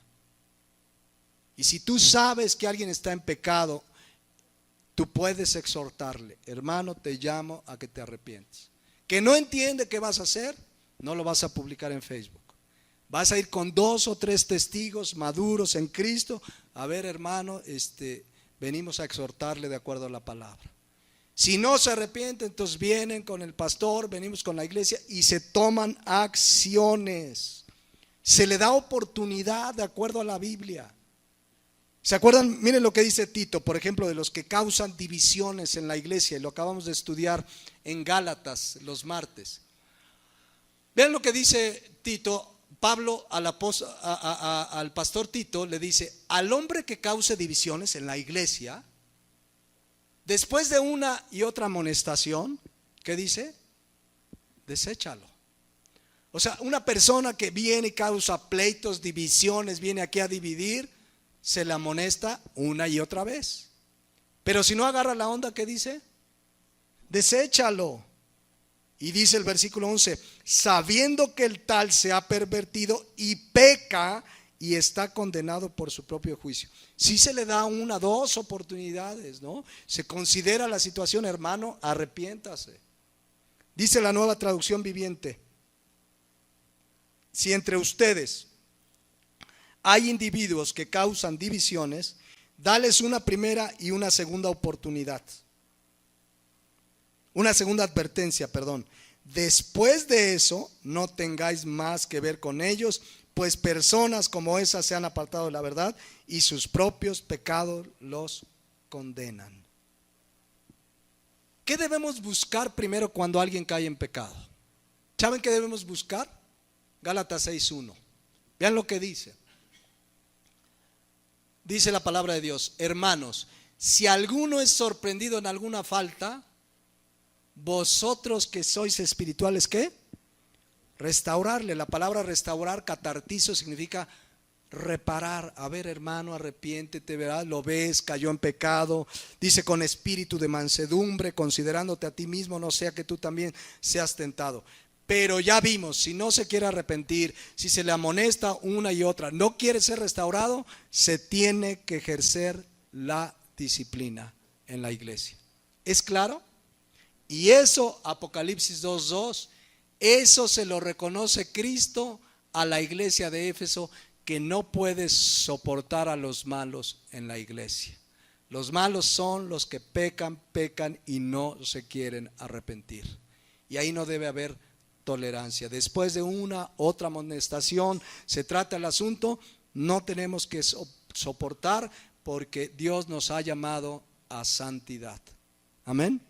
Y si tú sabes que alguien está en pecado, tú puedes exhortarle: hermano, te llamo a que te arrepientes. Que no entiende qué vas a hacer, no lo vas a publicar en Facebook. Vas a ir con 2 o 3 testigos maduros en Cristo. A ver, hermano, venimos a exhortarle de acuerdo a la palabra. Si no se arrepiente, entonces vienen con el pastor, venimos con la iglesia y se toman acciones. Se le da oportunidad de acuerdo a la Biblia. ¿Se acuerdan? Miren lo que dice Tito, por ejemplo, de los que causan divisiones en la iglesia, y lo acabamos de estudiar en Gálatas los martes. Vean lo que dice Tito. Pablo al pastor Tito le dice: al hombre que cause divisiones en la iglesia, después de una y otra amonestación, ¿qué dice? Deséchalo. O sea, una persona que viene y causa pleitos, divisiones, viene aquí a dividir, se le amonesta una y otra vez. Pero si no agarra la onda, ¿qué dice? Deséchalo. Y dice el versículo 11: sabiendo que el tal se ha pervertido y peca y está condenado por su propio juicio. Si se le da 1, 2 oportunidades, ¿no? Se considera la situación, hermano, arrepiéntase. Dice la Nueva Traducción Viviente: si entre ustedes hay individuos que causan divisiones, dales una primera y una segunda oportunidad. Una segunda advertencia, perdón. Después de eso, no tengáis más que ver con ellos, pues personas como esas se han apartado de la verdad y sus propios pecados los condenan. ¿Qué debemos buscar primero cuando alguien cae en pecado? ¿Saben qué debemos buscar? Gálatas 6:1. Vean lo que dice. Dice la palabra de Dios: hermanos, si alguno es sorprendido en alguna falta, vosotros que sois espirituales, ¿qué? Restaurarle. La palabra restaurar, catartizo, significa reparar. A ver, hermano, arrepiéntete, ¿verdad? Lo ves, cayó en pecado. Dice: con espíritu de mansedumbre, considerándote a ti mismo, no sea que tú también seas tentado. Pero ya vimos, si no se quiere arrepentir, si se le amonesta una y otra, no quiere ser restaurado, se tiene que ejercer la disciplina en la iglesia. ¿Es claro? Y eso, Apocalipsis 2:2, eso se lo reconoce Cristo a la iglesia de Éfeso, que no puede soportar a los malos en la iglesia. Los malos son los que pecan y no se quieren arrepentir. Y ahí no debe haber tolerancia. Después de una otra amonestación, se trata el asunto, no tenemos que soportar, porque Dios nos ha llamado a santidad. Amén.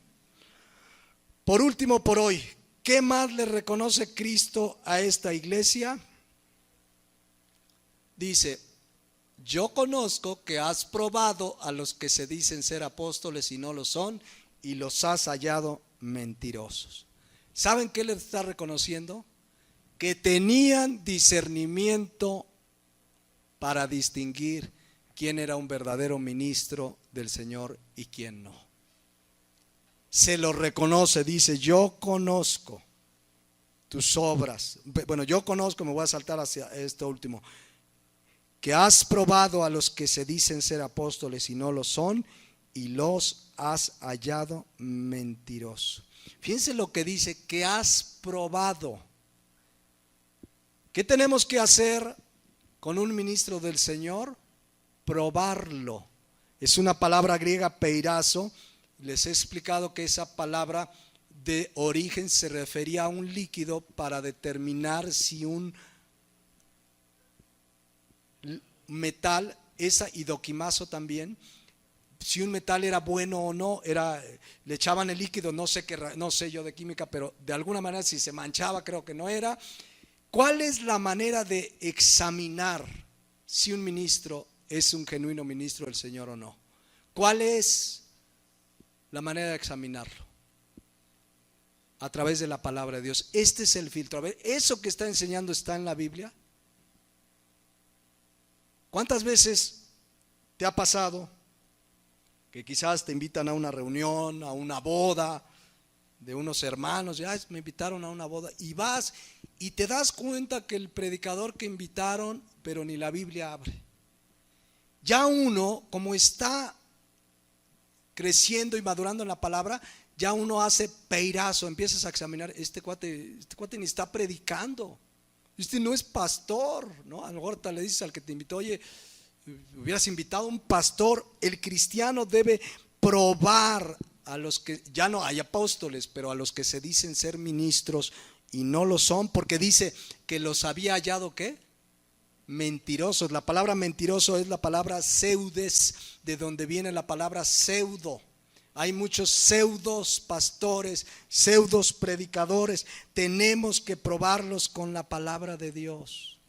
Por último, por hoy, ¿qué más le reconoce Cristo a esta iglesia? Dice: yo conozco que has probado a los que se dicen ser apóstoles y no lo son, y los has hallado mentirosos. ¿Saben qué le está reconociendo? Que tenían discernimiento para distinguir quién era un verdadero ministro del Señor y quién no. Se lo reconoce, dice: yo conozco tus obras. Bueno, yo conozco, me voy a saltar hacia esto último, que has probado a los que se dicen ser apóstoles y no lo son, y los has hallado mentirosos. Fíjense lo que dice: que has probado. ¿Qué tenemos que hacer con un ministro del Señor? Probarlo. Es una palabra griega, peirazo. Les he explicado que esa palabra de origen se refería a un líquido para determinar si un metal, y doquimazo también, si un metal era bueno o no. Le echaban el líquido, no sé yo de química, pero de alguna manera si se manchaba, creo que no era. ¿Cuál es la manera de examinar si un ministro es un genuino ministro del Señor o no? ¿Cuál es la manera de examinarlo? A través de la palabra de Dios. Este es el filtro. A ver, ¿eso que está enseñando está en la Biblia? ¿Cuántas veces te ha pasado que quizás te invitan a una reunión, a una boda de unos hermanos? Ya me invitaron a una boda, y vas y te das cuenta que el predicador que invitaron, pero ni la Biblia abre. ya uno, como está creciendo y madurando en la palabra, ya uno hace peirazo, empiezas a examinar, este cuate ni está predicando, este no es pastor, ¿no? A lo mejor te le dices al que te invitó, oye, hubieras invitado a un pastor. El cristiano debe probar a los que, ya no hay apóstoles, pero a los que se dicen ser ministros y no lo son, porque dice que los había hallado, ¿qué? Mentirosos. La palabra mentiroso es la palabra pseudes, de donde viene la palabra pseudo. Hay muchos pseudos pastores, pseudos predicadores. Tenemos que probarlos con la palabra de Dios.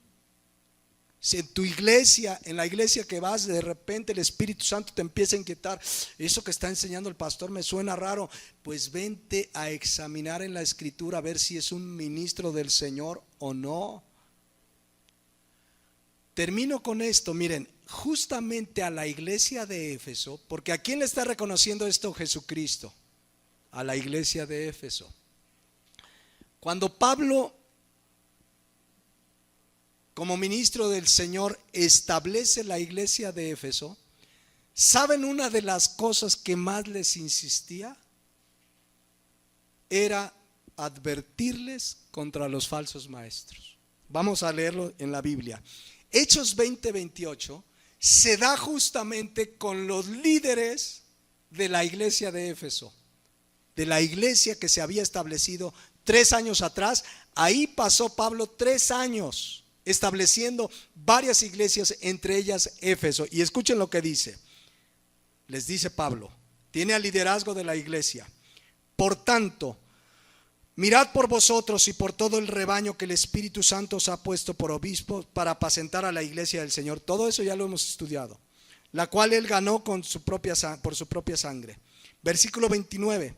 Si en tu iglesia, en la iglesia que vas, de repente el Espíritu Santo te empieza a inquietar, eso que está enseñando el pastor me suena raro, pues vente a examinar en la Escritura a ver si es un ministro del Señor o no. Termino con esto, miren, justamente a la iglesia de Éfeso, porque ¿a quién le está reconociendo esto Jesucristo? A la iglesia de Éfeso. Cuando Pablo, como ministro del Señor, establece la iglesia de Éfeso, ¿saben una de las cosas que más les insistía? Era advertirles contra los falsos maestros. Vamos a leerlo en la Biblia. Hechos 20:28 se da justamente con los líderes de la iglesia de Éfeso, de la iglesia que se había establecido 3 años atrás. Ahí pasó Pablo 3 años estableciendo varias iglesias, entre ellas Éfeso. Y escuchen lo que dice. Les dice Pablo, tiene al liderazgo de la iglesia: por tanto, mirad por vosotros y por todo el rebaño que el Espíritu Santo os ha puesto por obispos para apacentar a la iglesia del Señor. Todo eso ya lo hemos estudiado, la cual él ganó por su propia sangre. Versículo 29.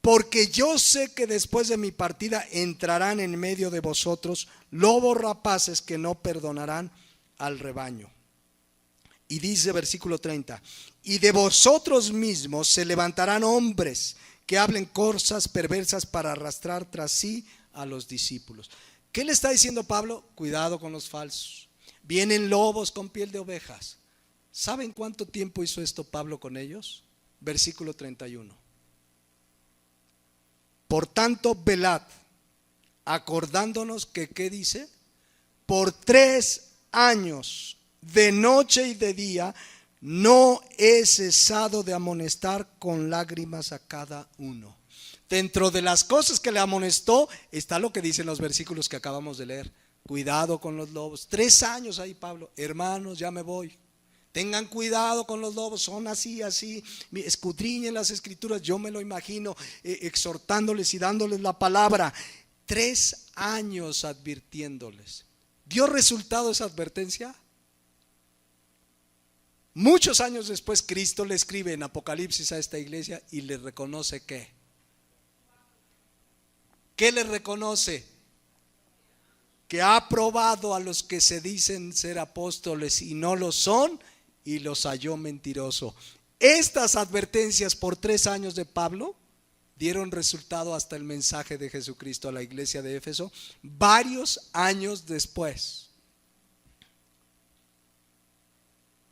Porque yo sé que después de mi partida entrarán en medio de vosotros lobos rapaces que no perdonarán al rebaño. Y dice versículo 30, y de vosotros mismos se levantarán hombres que hablen cosas perversas para arrastrar tras sí a los discípulos. ¿Qué le está diciendo Pablo? Cuidado con los falsos. Vienen lobos con piel de ovejas. ¿Saben cuánto tiempo hizo esto Pablo con ellos? Versículo 31. Por tanto, velad, acordándonos que, ¿qué dice? Por 3 años, de noche y de día, no he cesado de amonestar con lágrimas a cada uno. Dentro de las cosas que le amonestó está lo que dicen los versículos que acabamos de leer. Cuidado con los lobos. 3 años ahí Pablo. Hermanos, ya me voy. Tengan cuidado con los lobos, son así, así. Escudriñen las escrituras, yo me lo imagino exhortándoles y dándoles la palabra. 3 años advirtiéndoles. ¿Dio resultado esa advertencia? Muchos años después Cristo le escribe en Apocalipsis a esta iglesia y le reconoce ¿qué? ¿Qué le reconoce? Que ha probado a los que se dicen ser apóstoles y no lo son, y los halló mentiroso. Estas advertencias por 3 años de Pablo dieron resultado hasta el mensaje de Jesucristo a la iglesia de Éfeso varios años después.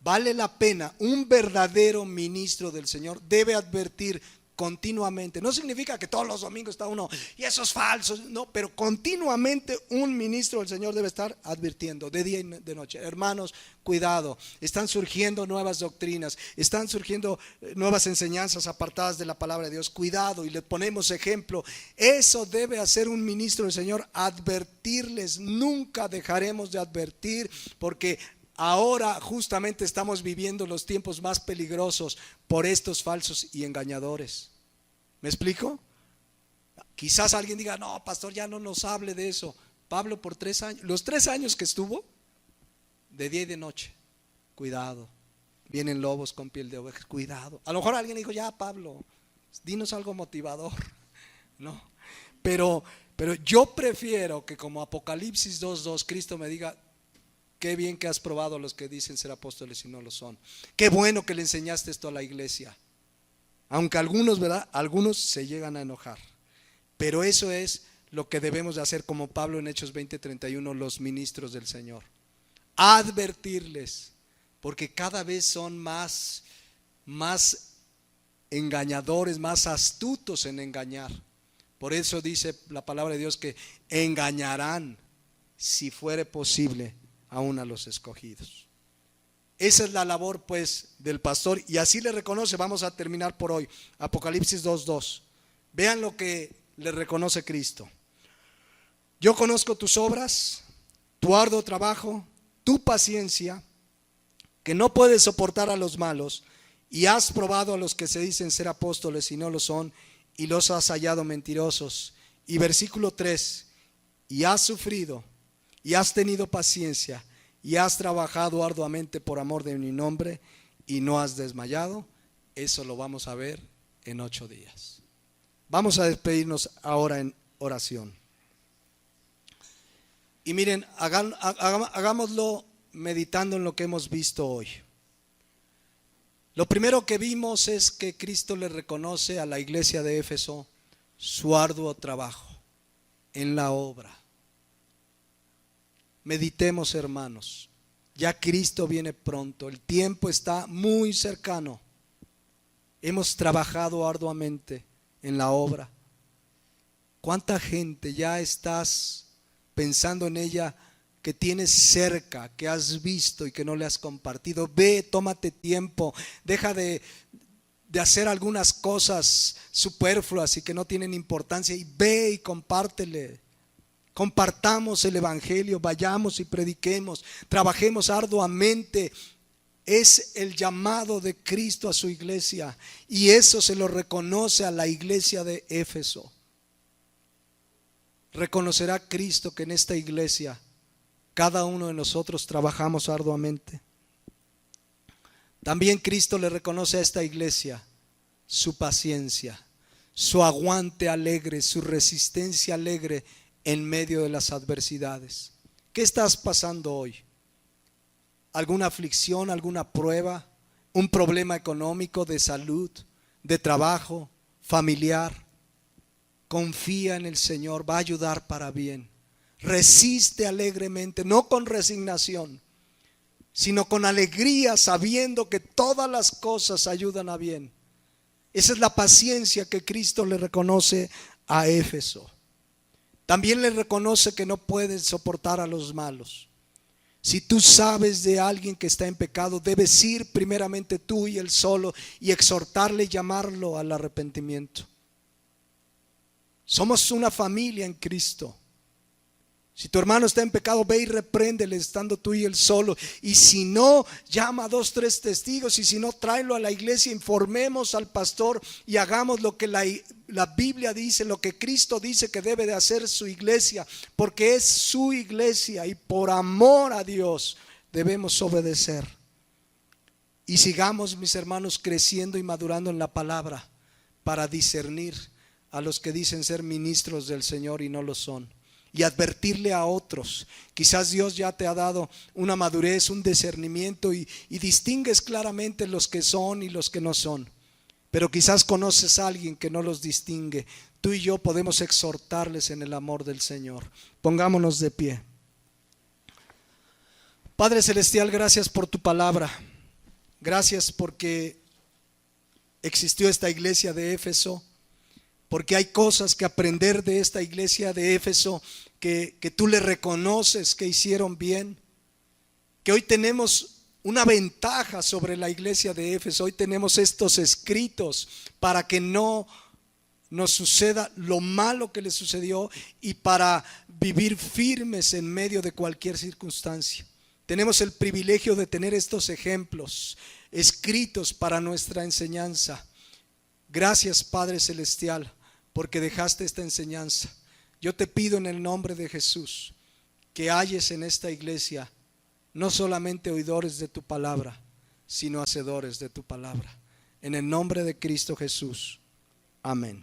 Vale la pena. Un verdadero ministro del Señor debe advertir continuamente. No significa que todos los domingos está uno y esos falsos, no, pero continuamente un ministro del Señor debe estar advirtiendo de día y de noche. Hermanos, cuidado, están surgiendo nuevas doctrinas, están surgiendo nuevas enseñanzas apartadas de la palabra de Dios. Cuidado, y le ponemos ejemplo. Eso debe hacer un ministro del Señor, advertirles. Nunca dejaremos de advertir, porque ahora justamente estamos viviendo los tiempos más peligrosos por estos falsos y engañadores. ¿Me explico? Quizás alguien diga, no, pastor, ya no nos hable de eso. Pablo por 3 años, los 3 años que estuvo, de día y de noche, cuidado, vienen lobos con piel de ovejas, cuidado. A lo mejor alguien dijo, ya Pablo, dinos algo motivador, ¿no? Pero yo prefiero que como Apocalipsis 2:2 Cristo me diga, qué bien que has probado a los que dicen ser apóstoles y no lo son. Qué bueno que le enseñaste esto a la iglesia. Aunque algunos, ¿verdad? Algunos se llegan a enojar. Pero eso es lo que debemos de hacer como Pablo en Hechos 20:31, los ministros del Señor. Advertirles, porque cada vez son más engañadores, más astutos en engañar. Por eso dice la palabra de Dios que engañarán, si fuere posible, aún a los escogidos. Esa es la labor pues del pastor, y así le reconoce. Vamos a terminar por hoy. Apocalipsis 2:2. Vean lo que le reconoce Cristo. Yo conozco tus obras, tu arduo trabajo, tu paciencia, que no puedes soportar a los malos, y has probado a los que se dicen ser apóstoles y no lo son, y los has hallado mentirosos. Y versículo 3, y has sufrido, y has tenido paciencia, y has trabajado arduamente por amor de mi nombre, y no has desmayado. Eso lo vamos a ver en 8 días. Vamos a despedirnos ahora en oración. Y miren, hagámoslo meditando en lo que hemos visto hoy. Lo primero que vimos es que Cristo le reconoce a la iglesia de Éfeso su arduo trabajo en la obra. Meditemos, hermanos, ya Cristo viene pronto, el tiempo está muy cercano. Hemos trabajado arduamente en la obra. ¿Cuánta gente ya estás pensando en ella que tienes cerca, que has visto y que no le has compartido? Ve, tómate tiempo, deja de hacer algunas cosas superfluas y que no tienen importancia, y ve y compártele. Compartamos el evangelio, vayamos y prediquemos, trabajemos arduamente. Es el llamado de Cristo a su iglesia, y eso se lo reconoce a la iglesia de Éfeso. Reconocerá Cristo que en esta iglesia cada uno de nosotros trabajamos arduamente. También Cristo le reconoce a esta iglesia su paciencia, su aguante alegre, su resistencia alegre en medio de las adversidades. ¿Qué estás pasando hoy? ¿Alguna aflicción, alguna prueba, un problema económico, de salud, de trabajo, familiar? Confía en el Señor, va a ayudar para bien. Resiste alegremente, no con resignación, sino con alegría, sabiendo que todas las cosas ayudan a bien. Esa es la paciencia que Cristo le reconoce a Éfeso. También le reconoce que no puedes soportar a los malos. Si tú sabes de alguien que está en pecado, debes ir primeramente tú y él solo y exhortarle y llamarlo al arrepentimiento. Somos una familia en Cristo. Si tu hermano está en pecado, ve y repréndele estando tú y él solo. Y si no, llama a 2, 3 testigos. Y si no, tráelo a la iglesia, informemos al pastor y hagamos lo que la Biblia dice, lo que Cristo dice que debe de hacer su iglesia, porque es su iglesia y por amor a Dios debemos obedecer. Y sigamos, mis hermanos, creciendo y madurando en la palabra para discernir a los que dicen ser ministros del Señor y no lo son, y advertirle a otros. Quizás Dios ya te ha dado una madurez, un discernimiento, y distingues claramente los que son y los que no son, pero quizás conoces a alguien que no los distingue. Tú y yo podemos exhortarles en el amor del Señor. Pongámonos de pie. Padre Celestial, gracias por tu palabra. Gracias porque existió esta iglesia de Éfeso, porque hay cosas que aprender de esta iglesia de Éfeso que tú le reconoces que hicieron bien, que hoy tenemos una ventaja sobre la iglesia de Éfeso. Hoy tenemos estos escritos para que no nos suceda lo malo que le sucedió y para vivir firmes en medio de cualquier circunstancia. Tenemos el privilegio de tener estos ejemplos escritos para nuestra enseñanza. Gracias, Padre Celestial, porque dejaste esta enseñanza. Yo te pido en el nombre de Jesús que halles en esta iglesia no solamente oidores de tu palabra, sino hacedores de tu palabra. En el nombre de Cristo Jesús. Amén.